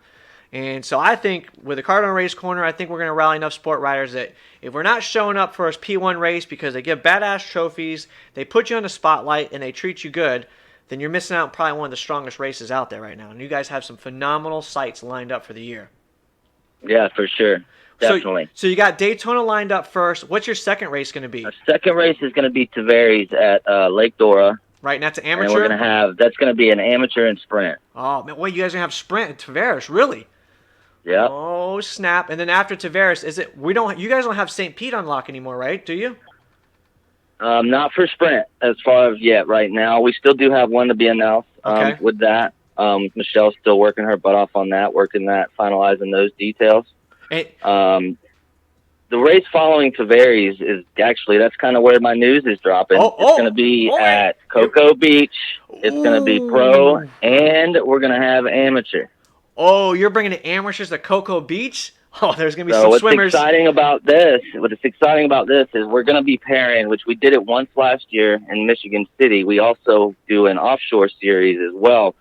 [SPEAKER 3] And so I think with the Cardinal Race Corner, I think we're going to rally enough sport riders that if we're not showing up for a P1 race because they give badass trophies, they put you on the spotlight, and they treat you good, then you're missing out on probably one of the strongest races out there right now. And you guys have some phenomenal sites lined up for the year.
[SPEAKER 4] Yeah, for sure. Definitely.
[SPEAKER 3] So you got Daytona lined up first. What's your second race going to be?
[SPEAKER 4] Our second race is going to be Tavares at Lake Dora.
[SPEAKER 3] Right, and that's an
[SPEAKER 4] And
[SPEAKER 3] amateur?
[SPEAKER 4] we're going to have, that's going to be an amateur and sprint.
[SPEAKER 3] Oh, man, wait, you guys are going to have sprint at Tavares, really?
[SPEAKER 4] Yeah.
[SPEAKER 3] Oh, snap. And then after Tavares, you guys don't have St. Pete on lock anymore, right? Do you?
[SPEAKER 4] Not for sprint as far as yet right now. We still do have one to be announced
[SPEAKER 3] Okay.
[SPEAKER 4] with that. Michelle's still working her butt off on that, finalizing those details.
[SPEAKER 3] And,
[SPEAKER 4] The race following Tavares is actually, that's kind of where my news is dropping. It's going to be at Cocoa Beach. It's going to be pro, and we're going to have amateur.
[SPEAKER 3] oh, you're bringing the amateurs to Cocoa Beach? Oh, there's going to be
[SPEAKER 4] So
[SPEAKER 3] some
[SPEAKER 4] what's
[SPEAKER 3] swimmers.
[SPEAKER 4] exciting about this is we're going to be pairing, which we did it once last year in Michigan City. We also do an offshore series as well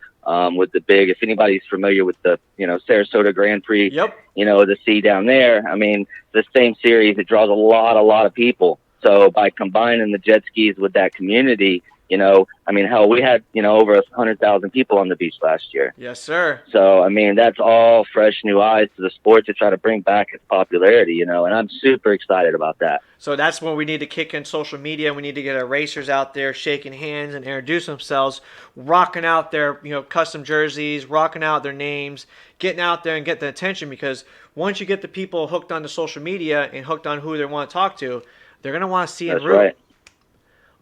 [SPEAKER 4] with the big, if anybody's familiar with the, Sarasota Grand Prix,
[SPEAKER 3] Yep.
[SPEAKER 4] The sea down there. I mean, the same series, it draws a lot of people. So by combining the jet skis with that community, hell, we had, over 100,000 people on the beach last year.
[SPEAKER 3] Yes, sir.
[SPEAKER 4] So, that's all fresh new eyes to the sport to try to bring back its popularity, and I'm super excited about that.
[SPEAKER 3] So that's when we need to kick in social media. We need to get our racers out there shaking hands and introduce themselves, rocking out their custom jerseys, rocking out their names, getting out there and get the attention, because once you get the people hooked on the social media and hooked on who they want to talk to, they're going to want to see
[SPEAKER 4] That's
[SPEAKER 3] in real.
[SPEAKER 4] right.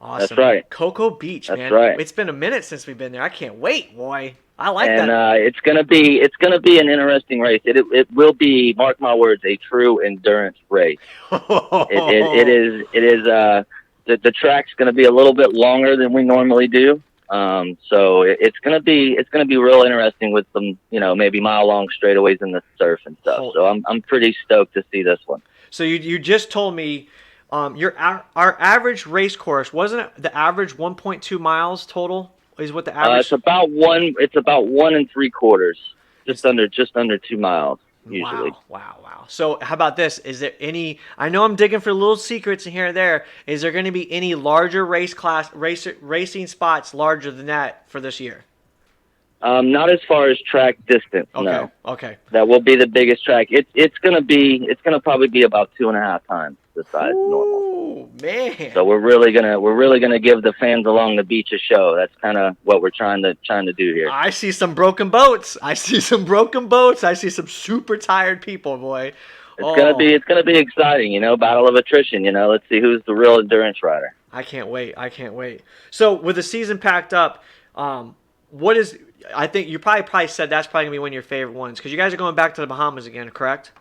[SPEAKER 3] Awesome.
[SPEAKER 4] That's right.
[SPEAKER 3] Cocoa Beach,
[SPEAKER 4] That's
[SPEAKER 3] man.
[SPEAKER 4] right.
[SPEAKER 3] It's been a minute since we've been there. I can't wait, boy. I like
[SPEAKER 4] And
[SPEAKER 3] that.
[SPEAKER 4] it's gonna be an interesting race. It will be, mark my words, a true endurance race. It is. The track's gonna be a little bit longer than we normally do. So it's gonna be real interesting with some maybe mile long straightaways in the surf and stuff. So I'm pretty stoked to see this one.
[SPEAKER 3] So you just told me our average race course, wasn't it the average 1.2 miles total is what the average?
[SPEAKER 4] It's about 1 3/4, just under 2 miles usually.
[SPEAKER 3] Wow. So how about this? Is there any? I know I'm digging for little secrets in here and there. Is there going to be any larger racing spots larger than that for this year?
[SPEAKER 4] Not as far as track distance.
[SPEAKER 3] Okay.
[SPEAKER 4] No.
[SPEAKER 3] Okay.
[SPEAKER 4] That will be the biggest track. It's gonna probably be about 2.5 times the size normal.
[SPEAKER 3] Ooh, man.
[SPEAKER 4] So we're really gonna give the fans along the beach a show. That's kind of what we're trying to do here.
[SPEAKER 3] I see some broken boats. I see some super tired people, boy.
[SPEAKER 4] It's gonna be exciting, battle of attrition. Let's see who's the real endurance rider.
[SPEAKER 3] I can't wait. So with the season packed up, what is? I think you probably said that's probably gonna be one of your favorite ones, because you guys are going back to the Bahamas again, correct?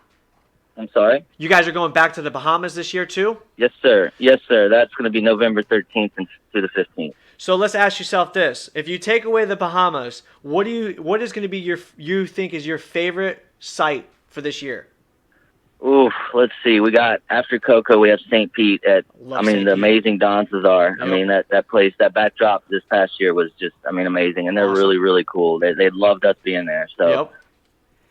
[SPEAKER 4] I'm sorry?
[SPEAKER 3] You guys are going back to the Bahamas this year too?
[SPEAKER 4] Yes, sir. That's going to be November 13th to the 15th.
[SPEAKER 3] So let's ask yourself this: if you take away the Bahamas, what is going to be you think is your favorite site for this year?
[SPEAKER 4] Ooh, let's see. We got, after Cocoa, we have St. Pete
[SPEAKER 3] Love St.
[SPEAKER 4] the
[SPEAKER 3] Pete.
[SPEAKER 4] amazing Don Cesar.
[SPEAKER 3] Yep.
[SPEAKER 4] That place, that backdrop this past year was just, amazing. And they're
[SPEAKER 3] Awesome.
[SPEAKER 4] really, really cool. They loved us being there. So
[SPEAKER 3] Yep.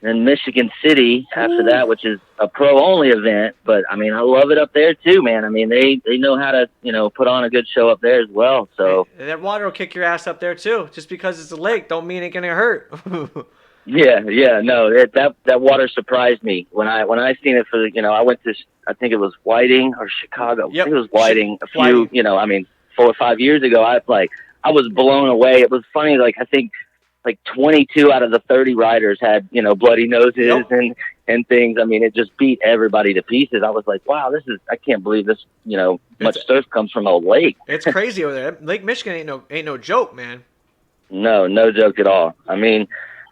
[SPEAKER 4] then Michigan City after that, which is a pro-only event. But, I love it up there too, man. they know how to, put on a good show up there as well. So
[SPEAKER 3] That water will kick your ass up there too. Just because it's a lake, don't mean it's gonna hurt.
[SPEAKER 4] Yeah, no, that water surprised me when I seen it for I went to, I think it was Whiting or Chicago.
[SPEAKER 3] Yep.
[SPEAKER 4] I think it was Whiting a few,
[SPEAKER 3] Whiting.
[SPEAKER 4] 4 or 5 years ago. I was blown away. It was funny, I think 22 out of the 30 riders had, bloody noses
[SPEAKER 3] Yep.
[SPEAKER 4] and things. It just beat everybody to pieces. I was like, wow, I can't believe this, much surf comes from a lake.
[SPEAKER 3] It's crazy over there. Lake Michigan ain't no joke, man.
[SPEAKER 4] No joke at all.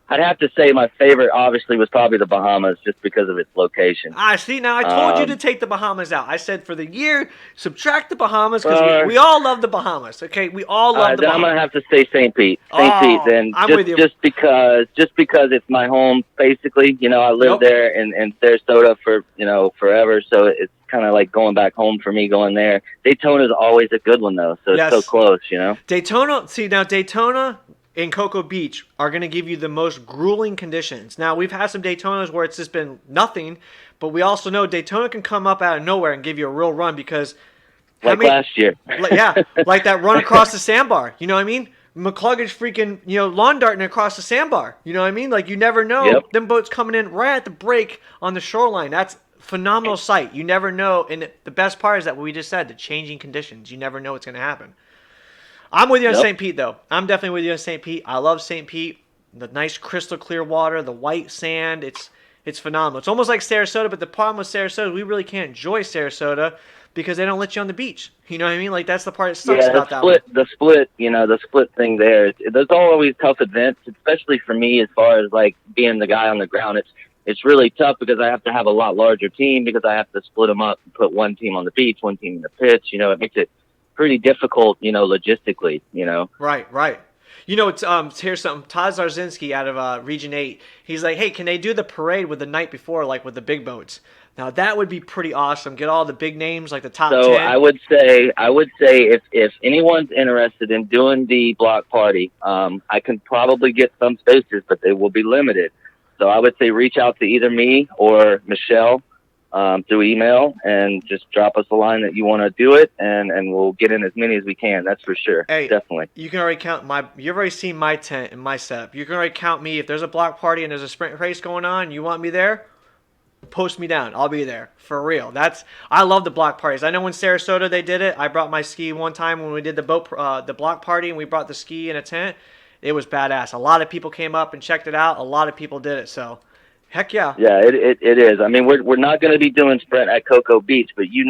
[SPEAKER 4] I'd have to say my favorite, obviously, was probably the Bahamas, just because of its location.
[SPEAKER 3] See, now I told you to take the Bahamas out. I said for the year, subtract the Bahamas, because we all love the Bahamas. Okay, we all love the
[SPEAKER 4] then
[SPEAKER 3] Bahamas.
[SPEAKER 4] I'm gonna have to say St. Pete. St. Pete, then
[SPEAKER 3] I'm with you.
[SPEAKER 4] just because it's my home, basically. I lived there in Sarasota for forever, so it's kind of like going back home for me going there. Daytona's always a good one though, so
[SPEAKER 3] Yes.
[SPEAKER 4] it's so close.
[SPEAKER 3] Daytona and Cocoa Beach are going to give you the most grueling conditions. Now, we've had some Daytonas where it's just been nothing, but we also know Daytona can come up out of nowhere and give you a real run, because
[SPEAKER 4] Last year.
[SPEAKER 3] like that run across the sandbar. You know what I mean? McCluggage freaking, lawn darting across the sandbar. You know what I mean? Like, you never know.
[SPEAKER 4] Yep.
[SPEAKER 3] Them boats coming in right at the break on the shoreline. That's phenomenal sight. You never know. And the best part is that what we just said, the changing conditions. You never know what's going to happen. I'm with you on
[SPEAKER 4] Yep.
[SPEAKER 3] St. Pete, though. I'm definitely with you on St. Pete. I love St. Pete. The nice crystal clear water, the white sand. It's phenomenal. It's almost like Sarasota, but the problem with Sarasota, we really can't enjoy Sarasota because they don't let you on the beach. You know what I mean? Like, that's the part that sucks about that one.
[SPEAKER 4] The split thing there. There's always tough events, especially for me as far as like being the guy on the ground. It's really tough because I have to have a lot larger team because I have to split them up and put one team on the beach, one team in the pitch. It makes it pretty difficult, logistically.
[SPEAKER 3] Right. It's here's something. Todd Zarzinski out of Region 8. He's like, hey, can they do the parade with the night before, like with the big boats? Now that would be pretty awesome. Get all the big names, like the top 10.
[SPEAKER 4] So I would say if anyone's interested in doing the block party, I can probably get some spaces, but they will be limited. So I would say reach out to either me or Michelle through email and just drop us a line that you want to do it, and we'll get in as many as we can. That's for sure.
[SPEAKER 3] Hey,
[SPEAKER 4] definitely.
[SPEAKER 3] You can already count you've already seen my tent and my setup. You can already count me. If there's a block party and there's a sprint race going on, and you want me there, post me down. I'll be there for real. I love the block parties. I know when Sarasota they did it. I brought my ski one time when we did the block party, and we brought the ski in a tent. It was badass. A lot of people came up and checked it out. A lot of people did it. So, heck yeah.
[SPEAKER 4] Yeah, it is. I mean, we're not going to be doing sprint at Cocoa Beach, but you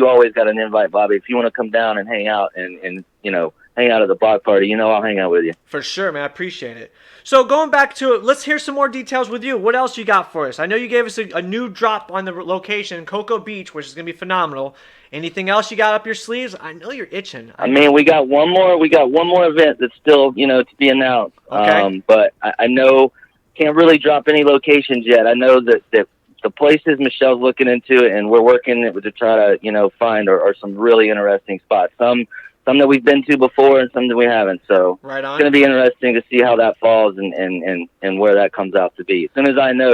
[SPEAKER 4] always got an invite, Bobby. If you want to come down and hang out and hang out at the block party, I'll hang out with you.
[SPEAKER 3] For sure, man. I appreciate it. So going back to it, let's hear some more details with you. What else you got for us? I know you gave us a new drop on the location, Cocoa Beach, which is going to be phenomenal. Anything else you got up your sleeves? I know you're itching.
[SPEAKER 4] I mean, we got one more event that's still, to be announced.
[SPEAKER 3] Okay.
[SPEAKER 4] But I know can't really drop any locations yet. I know that the places Michelle's looking into it, and we're working to try to, find are some really interesting spots. Some that we've been to before and some that we haven't. So
[SPEAKER 3] right on.
[SPEAKER 4] It's going to be interesting to see how that falls and where that comes out to be. As soon as I know,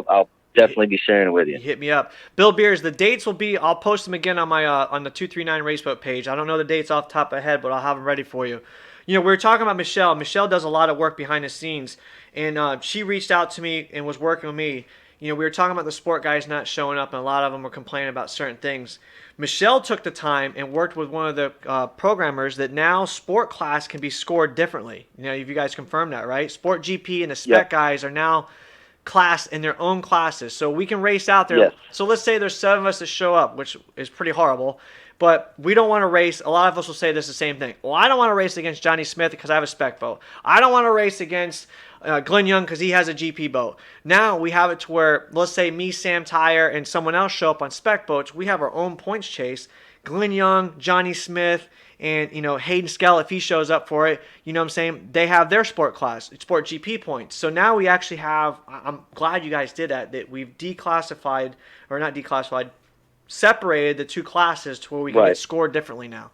[SPEAKER 4] I'll definitely be sharing it with you.
[SPEAKER 3] Hit me up. Bill Beers, the dates will be, I'll post them again on my on the 239 Raceboat page. I don't know the dates off the top of my head, but I'll have them ready for you. We were talking about Michelle. Michelle does a lot of work behind the scenes, and she reached out to me and was working with me. We were talking about the sport guys not showing up, and a lot of them were complaining about certain things. Michelle took the time and worked with one of the programmers that now sport class can be scored differently. You guys confirmed that, right? Sport GP and the spec guys are now class in their own classes, so we can race out there.
[SPEAKER 4] Yes.
[SPEAKER 3] So let's say there's 7 of us that show up, which is pretty horrible, but we don't want to race. A lot of us will say this the same thing. Well, I don't want to race against Johnny Smith because I have a spec boat. I don't want to race against Glenn Young because he has a GP boat. Now we have it to where, let's say me, Sam Tyre, and someone else show up on spec boats. We have our own points chase. Glenn Young, Johnny Smith, and Hayden Skell, if he shows up for it, what I'm saying, they have their sport class, sport GP points. So now we actually have, I'm glad you guys did that we've declassified, or not declassified, separated the two classes to where we can get scored differently now.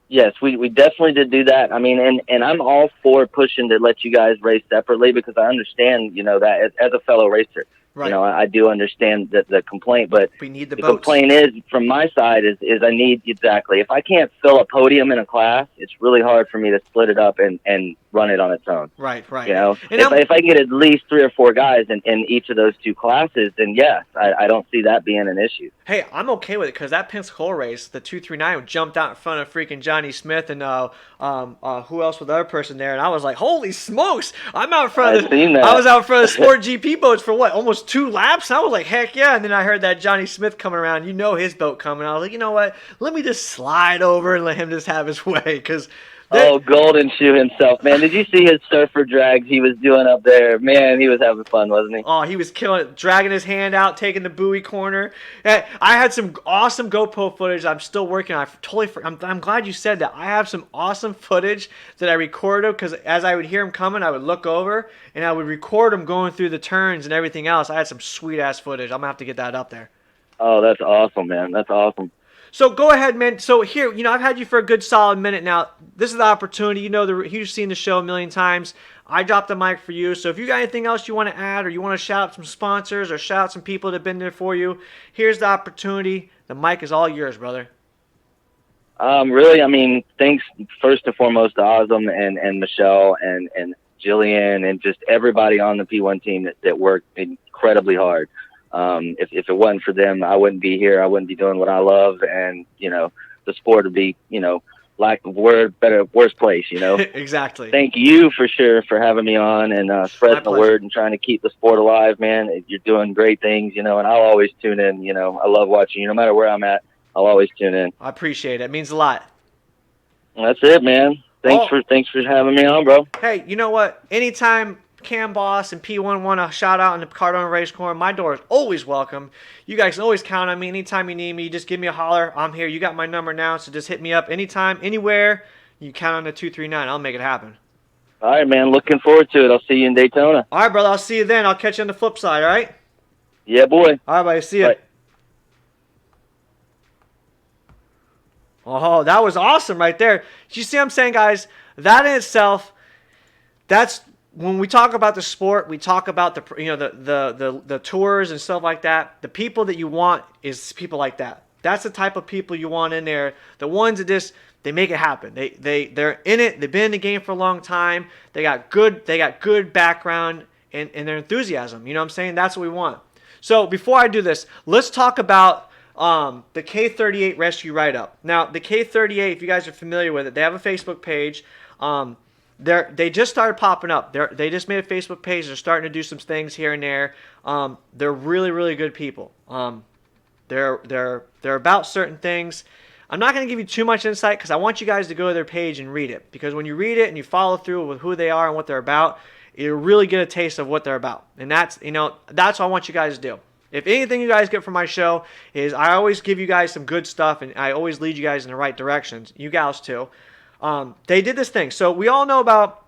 [SPEAKER 4] Yes, we definitely did do that. I mean, and I'm all for pushing to let you guys race separately because I understand, that as a fellow racer.
[SPEAKER 3] Right.
[SPEAKER 4] I do understand the complaint, but
[SPEAKER 3] we need the
[SPEAKER 4] boats. Complaint is, from my side, is I need, exactly, if I can't fill a podium in a class, it's really hard for me to split it up and run it on its own.
[SPEAKER 3] Right.
[SPEAKER 4] And if I can get at least 3 or 4 guys in each of those 2 classes, then yes, I don't see that being an issue.
[SPEAKER 3] Hey, I'm okay with it because that Pensacola race, the 239, jumped out in front of freaking Johnny Smith and who else was the other person there, and I was like, holy smokes, I'm out in front of I was out in front of the Sport GP boats for what, almost 2 laps? I was like, heck yeah. And then I heard that Johnny Smith coming around, his boat coming. I was like, you know what? Let me just slide over and let him just have his way because
[SPEAKER 4] Golden Shoe himself, man. Did you see his surfer drags he was doing up there? Man, he was having fun, wasn't he?
[SPEAKER 3] Oh, he was killing it, dragging his hand out, taking the buoy corner. I had some awesome GoPro footage I'm still working on. I'm glad you said that. I have some awesome footage that I recorded because as I would hear him coming, I would look over and I would record him going through the turns and everything else. I had some sweet-ass footage. I'm going to have to get that up there.
[SPEAKER 4] Oh, that's awesome, man. That's awesome.
[SPEAKER 3] So go ahead, man. So here, I've had you for a good solid minute now. This is the opportunity. You've seen the show a million times. I dropped the mic for you. So if you got anything else you want to add or you want to shout out some sponsors or shout out some people that have been there for you, here's the opportunity. The mic is all yours, brother.
[SPEAKER 4] Really, I mean, thanks first and foremost to Ozum and Michelle and Jillian and just everybody on the P1 team that worked incredibly hard. If it wasn't for them, I wouldn't be here. I wouldn't be doing what I love, and the sport would be, lack of word, better, worse place.
[SPEAKER 3] Exactly.
[SPEAKER 4] Thank you for sure for having me on and spreading the word and trying to keep the sport alive, man. You're doing great things, and I'll always tune in. I love watching you, no matter where I'm at. I'll always tune in.
[SPEAKER 3] I appreciate it. It means a lot.
[SPEAKER 4] That's it, man. Thanks for having me on, bro.
[SPEAKER 3] Hey, you know what? Anytime Cam Boss and P1 want a shout out in the Cardone Race Corner, my door is always welcome. You guys can always count on me. Anytime you need me, just give me a holler. I'm here. You got my number now, so just hit me up anytime, anywhere. You count on the 239. I'll make it happen.
[SPEAKER 4] All right, man. Looking forward to it. I'll see you in Daytona.
[SPEAKER 3] All right, brother. I'll see you then. I'll catch you on the flip side, all right?
[SPEAKER 4] Yeah, boy.
[SPEAKER 3] All right, buddy. See you.
[SPEAKER 4] Bye.
[SPEAKER 3] Oh, that was awesome right there. You see what I'm saying, guys? That in itself, that's when we talk about the sport, we talk about the tours and stuff like that. The people that you want is people like that. That's the type of people you want in there. The ones that just they make it happen. They're in it. They've been in the game for a long time. They got good background and their enthusiasm. You know what I'm saying? That's what we want. So before I do this, let's talk about the K38 Rescue Write-Up. Now, the K38, if you guys are familiar with it, they have a Facebook page. They just started popping up. They just made a Facebook page. They're starting to do some things here and there. They're really, really good people. They're about certain things. I'm not going to give you too much insight because I want you guys to go to their page and read it. Because when you read it and you follow through with who they are and what they're about, you'll really get a taste of what they're about. And that's what I want you guys to do. If anything you guys get from my show is I always give you guys some good stuff and I always lead you guys in the right directions. You gals too. They did this thing. So we all know about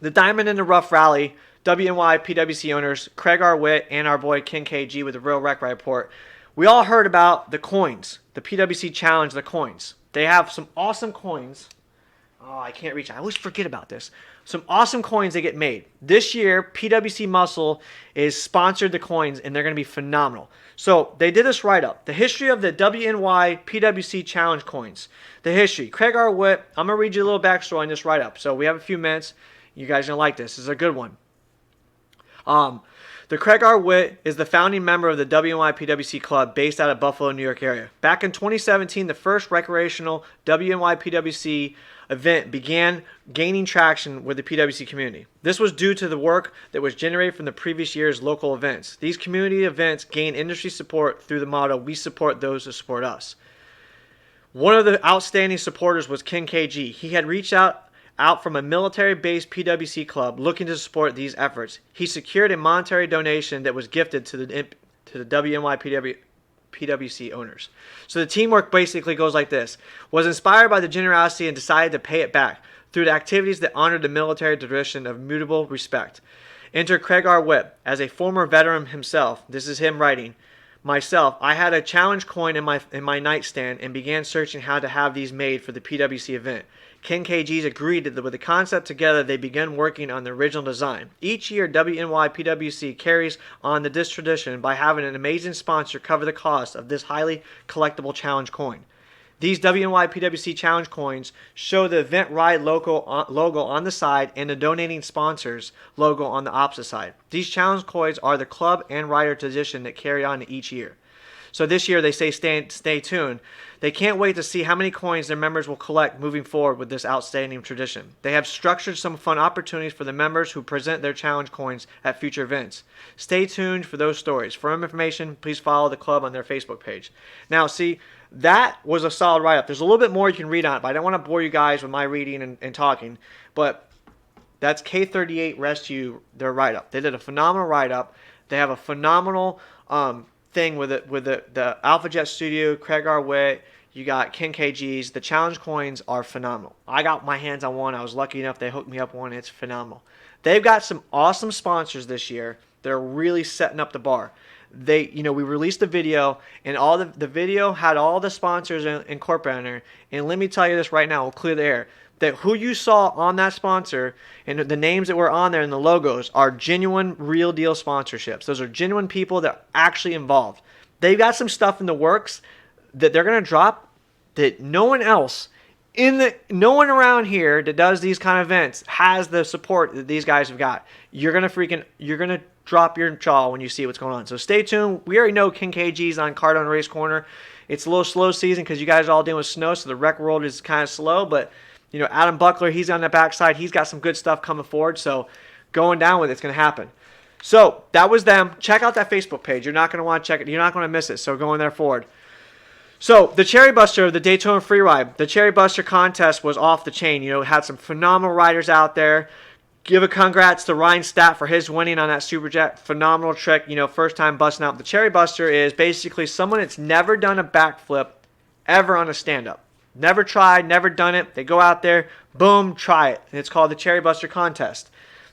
[SPEAKER 3] the Diamond in the Rough Rally, WNY PWC owners, Craig R. Witt and our boy King KG with the Real Wreck Report. We all heard about the coins, the PWC Challenge, the coins. They have some awesome coins. Oh, I can't reach. I always forget about this. Some awesome coins they get made. This year, PWC Muscle is sponsored the coins, and they're going to be phenomenal. So they did this write-up. The history of the WNY PWC Challenge coins. The history. Craig R. Witt, I'm going to read you a little backstory on this write-up. So we have a few minutes. You guys are going to like this. This is a good one. The Craig R. Witt is the founding member of the WNY PWC Club based out of Buffalo, New York area. Back in 2017, the first recreational WNY PWC event began gaining traction with the PWC community. This was due to the work that was generated from the previous year's local events. These community events gain industry support through the motto, "We support those who support us." One of the outstanding supporters was King KG. He had reached out from a military-based PWC club looking to support these efforts. He secured a monetary donation that was gifted to the WNY PWC owners. So the teamwork basically goes like this. Was inspired by the generosity and decided to pay it back through the activities that honored the military tradition of mutual respect. Enter Craig R. Witt. As a former veteran himself, this is him writing, myself, I had a challenge coin in my nightstand and began searching how to have these made for the PWC event. King KG's agreed that with the concept together, they began working on the original design. Each year, WNY PWC carries on this tradition by having an amazing sponsor cover the cost of this highly collectible challenge coin. These WNY PWC challenge coins show the Event Ride logo on the side and the donating sponsors logo on the opposite side. These challenge coins are the club and rider tradition that carry on each year. So this year they say stay tuned. They can't wait to see how many coins their members will collect moving forward with this outstanding tradition. They have structured some fun opportunities for the members who present their challenge coins at future events. Stay tuned for those stories. For more information, please follow the club on their Facebook page. Now, see, that was a solid write-up. There's a little bit more you can read on it, but I don't want to bore you guys with my reading and talking. But that's K38 Rescue, their write-up. They did a phenomenal write-up. They have a phenomenal thing with the Alpha Jet Studio, Craig R. Witt, you got King KG's. The challenge coins are phenomenal. I got my hands on one. I was lucky enough they hooked me up one. It's phenomenal. They've got some awesome sponsors this year. They're really setting up the bar. We released a video, and all the video had all the sponsors incorporated in it. And let me tell you this right now, we'll clear the air, that who you saw on that sponsor and the names that were on there and the logos are genuine, real deal sponsorships. Those are genuine people that are actually involved. They've got some stuff in the works that they're going to drop that no one else no one around here that does these kind of events has the support that these guys have got. You're gonna drop your jaw when you see what's going on. So stay tuned. We already know King KG's on Cardone Race Corner. It's a little slow season because you guys are all dealing with snow, so the rec world is kind of slow. But you know, Adam Buckler, he's on the backside. He's got some good stuff coming forward. So going down with it's gonna happen. So that was them. Check out that Facebook page. You're not gonna want to check it. You're not gonna miss it. So go in there forward. So the Cherry Buster, the Daytona Freeride, the Cherry Buster contest was off the chain. You know, it had some phenomenal riders out there. Give a congrats to Ryan Stat for his winning on that Superjet. Phenomenal trick, you know, first time busting out. The Cherry Buster is basically someone that's never done a backflip ever on a stand-up. Never tried, never done it. They go out there, boom, try it. And it's called the Cherry Buster contest.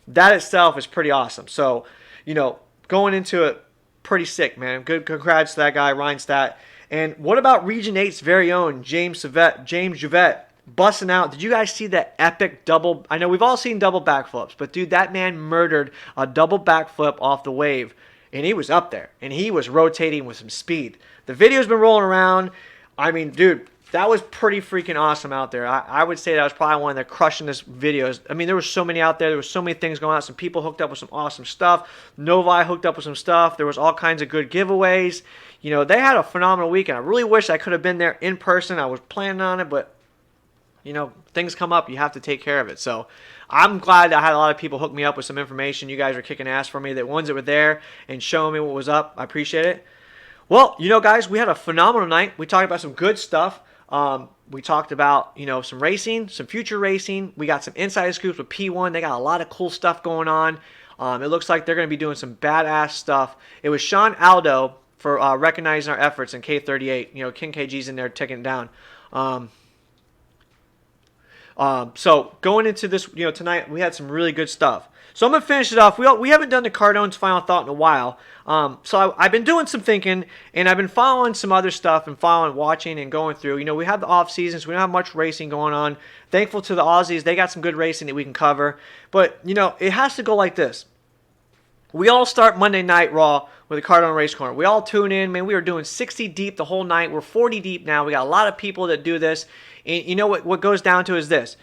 [SPEAKER 3] That itself is pretty awesome. So, you know, going into it, pretty sick, man. Good congrats to that guy, Ryan Stat. And what about Region 8's very own James Javette busting out? Did you guys see that epic double? I know we've all seen double backflips, but dude, that man murdered a double backflip off the wave, and he was up there, and he was rotating with some speed. The video's been rolling around. I mean, dude, that was pretty freaking awesome out there. I would say that was probably one of the crushing this videos. I mean, there were so many out there. There were so many things going on. Some people hooked up with some awesome stuff. Novi hooked up with some stuff. There was all kinds of good giveaways. You know, they had a phenomenal weekend. I really wish I could have been there in person. I was planning on it, but, you know, things come up. You have to take care of it. So I'm glad I had a lot of people hook me up with some information. You guys were kicking ass for me. The ones that were there and showing me what was up, I appreciate it. Well, you know, guys, we had a phenomenal night. We talked about some good stuff. We talked about, you know, some racing, some future racing. We got some inside scoops with P1. They got a lot of cool stuff going on. It looks like they're going to be doing some badass stuff. It was Sean Aldo for recognizing our efforts in K38. You know, King KG's in there taking it down. So going into this, you know, tonight we had some really good stuff. So I'm going to finish it off. We haven't done the Cardone's final thought in a while. So I've been doing some thinking, and I've been following some other stuff and watching and going through. You know, we have the off seasons. We don't have much racing going on. Thankful to the Aussies. They got some good racing that we can cover. But, you know, it has to go like this. We all start Monday Night Raw with the Cardone Race Corner. We all tune in. Man, we were doing 60 deep the whole night. We're 40 deep now. We got a lot of people that do this. And you know what goes down to is this.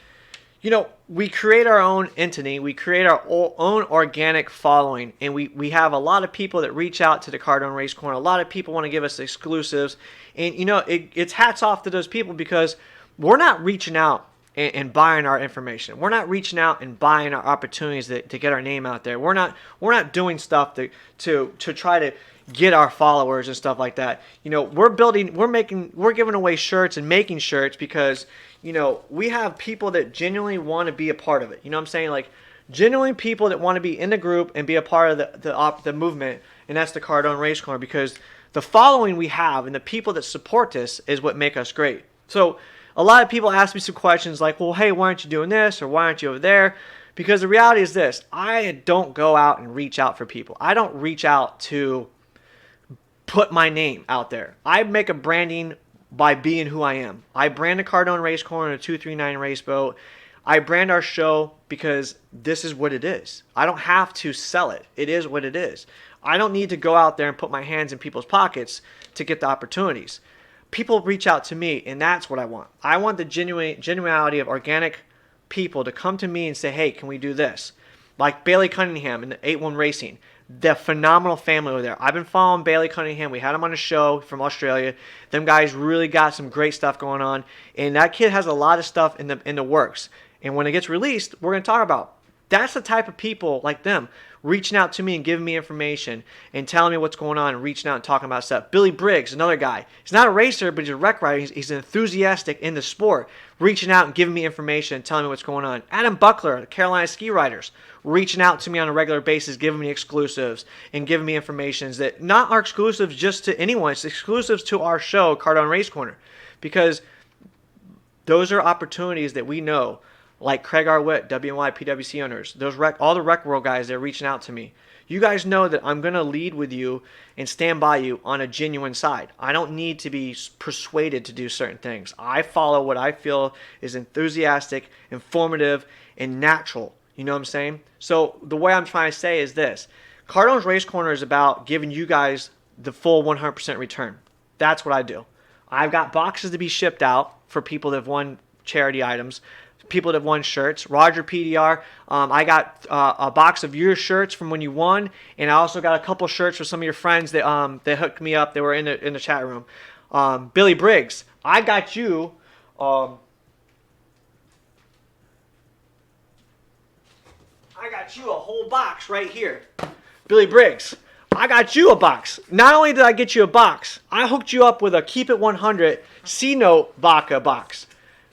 [SPEAKER 3] You know, we create our own entity. We create our own organic following. And we have a lot of people that reach out to the Cardone Race Corner. A lot of people want to give us exclusives. And, you know, it's hats off to those people because we're not reaching out and buying our information. We're not reaching out and buying our opportunities to get our name out there. We're not doing stuff to try to get our followers and stuff like that. You know, we're giving away shirts and making shirts because, you know, we have people that genuinely want to be a part of it. You know what I'm saying? Like, genuine people that want to be in the group and be a part of the movement, and that's the Cardone Race Corner, because the following we have and the people that support this is what make us great. So a lot of people ask me some questions like, well, hey, why aren't you doing this, or why aren't you over there? Because the reality is this. I don't go out and reach out for people. I don't reach out to put my name out there. I make a branding by being who I am. I brand the Cardone Race Corner and a 239 race boat. I brand our show because this is what it is. I don't have to sell it. It is what it is. I don't need to go out there and put my hands in people's pockets to get the opportunities. People reach out to me, and that's what I want. I want the genuinity of organic people to come to me and say, hey, can we do this? Like Bailey Cunningham and the 8-1 Racing. The phenomenal family over there. I've been following Bailey Cunningham. We had him on a show from Australia. Them guys really got some great stuff going on. And that kid has a lot of stuff in the works. And when it gets released, we're going to talk about. That's the type of people like them reaching out to me and giving me information and telling me what's going on and reaching out and talking about stuff. Billy Briggs, another guy. He's not a racer, but he's a wreck rider. He's enthusiastic in the sport, reaching out and giving me information and telling me what's going on. Adam Buckler, the Carolina Ski Riders, reaching out to me on a regular basis, giving me exclusives and giving me informations that not are exclusives just to anyone. It's exclusives to our show, Cardone Race Corner, because those are opportunities that we know. Like Craig Arwitt, WNY PWC owners, all the Rec World guys, they're reaching out to me. You guys know that I'm going to lead with you and stand by you on a genuine side. I don't need to be persuaded to do certain things. I follow what I feel is enthusiastic, informative, and natural. You know what I'm saying? So the way I'm trying to say is this. Cardone's Race Corner is about giving you guys the full 100% return. That's what I do. I've got boxes to be shipped out for people that have won charity items, people that have won shirts. Roger PDR, I got a box of your shirts from when you won, and I also got a couple shirts for some of your friends that they hooked me up. They were in the chat room. Billy Briggs, I got you. I got you a whole box right here. Billy Briggs, I got you a box. Not only did I get you a box, I hooked you up with a Keep It 100 C-Note Vodka box.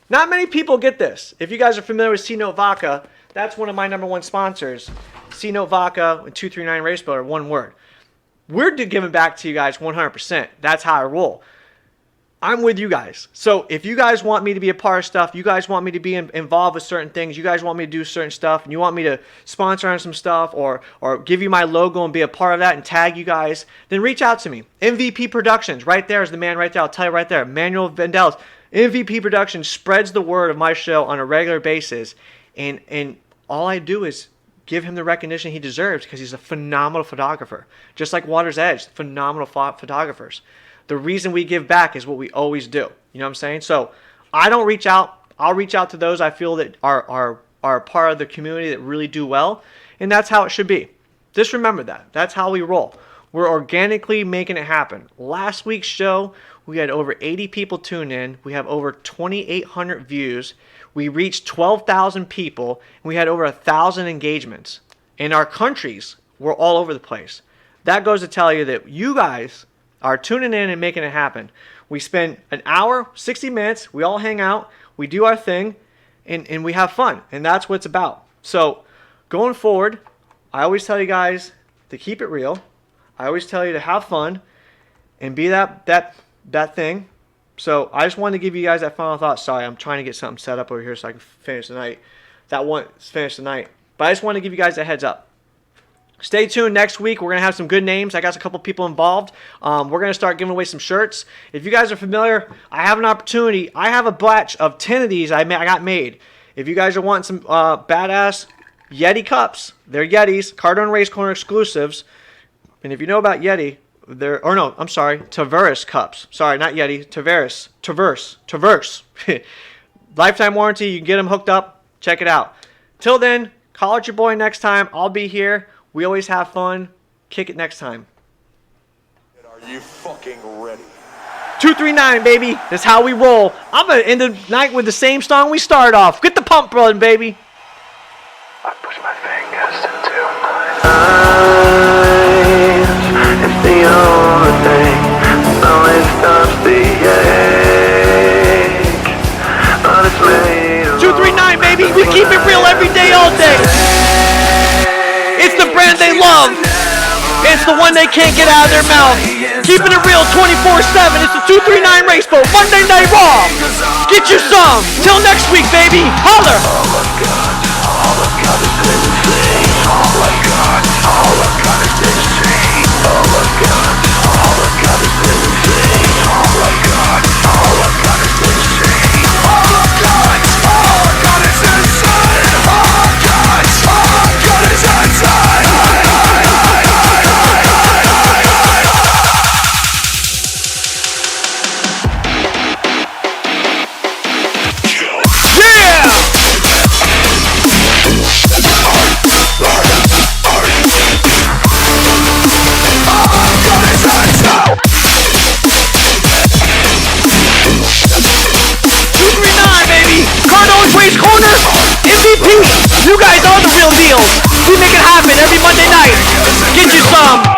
[SPEAKER 3] Not many people get this. If you guys are familiar with C-Note Vodka, that's one of my #1 sponsors. C-Note Vodka and 239 Race Builder, one word. We're giving back to you guys 100%. That's how I roll. I'm with you guys. So if you guys want me to be a part of stuff, you guys want me to be involved with certain things, you guys want me to do certain stuff, and you want me to sponsor on some stuff or give you my logo and be a part of that and tag you guys, then reach out to me. MVP Productions, right there is the man right there. I'll tell you right there. Manuel Vandel's MVP Productions spreads the word of my show on a regular basis, and all I do is give him the recognition he deserves because he's a phenomenal photographer. Just like Water's Edge, phenomenal photographers. The reason we give back is what we always do. You know what I'm saying? So I don't reach out. I'll reach out to those I feel that are part of the community that really do well. And that's how it should be. Just remember that. That's how we roll. We're organically making it happen. Last week's show, we had over 80 people tune in. We have over 2,800 views. We reached 12,000 people. And we had over 1,000 engagements. And our countries were all over the place. That goes to tell you that you guys are tuning in and making it happen. We spend an hour, 60 minutes, we all hang out, we do our thing, and we have fun. And that's what it's about. So going forward, I always tell you guys to keep it real. I always tell you to have fun and be that thing. So I just wanted to give you guys that final thought. Sorry, I'm trying to get something set up over here so I can finish the night. Finish the night. But I just want to give you guys a heads up. Stay tuned next week. We're going to have some good names. I got a couple people involved. We're going to start giving away some shirts. If you guys are familiar, I have an opportunity. I have a batch of 10 of these I got made. If you guys are wanting some badass Yeti cups, they're Yetis, Cardone Race Corner exclusives. And if you know about Yeti, Tavares cups. Sorry, not Yeti, Tavares. Lifetime warranty. You can get them hooked up. Check it out. Till then, call at your boy next time. I'll be here. We always have fun. Kick it next time.
[SPEAKER 1] Are you fucking ready?
[SPEAKER 3] 239, baby. That's how we roll. I'm going to end the night with the same song we started off. Get the pump running, baby.
[SPEAKER 2] I push my fingers into my eyes. It's the only thing that always stops the ache. But it's made of
[SPEAKER 3] 239, baby. We keep it real every day, all day. It's the brand they love. It's the one they can't get out of their mouth. Keeping it real 24/7. It's the 239 Race Boat Monday Night Raw. Get you some. Till next week, baby. Holler. Race Corner, MVP, you guys are the real deal. We make it happen every Monday night. Get you some.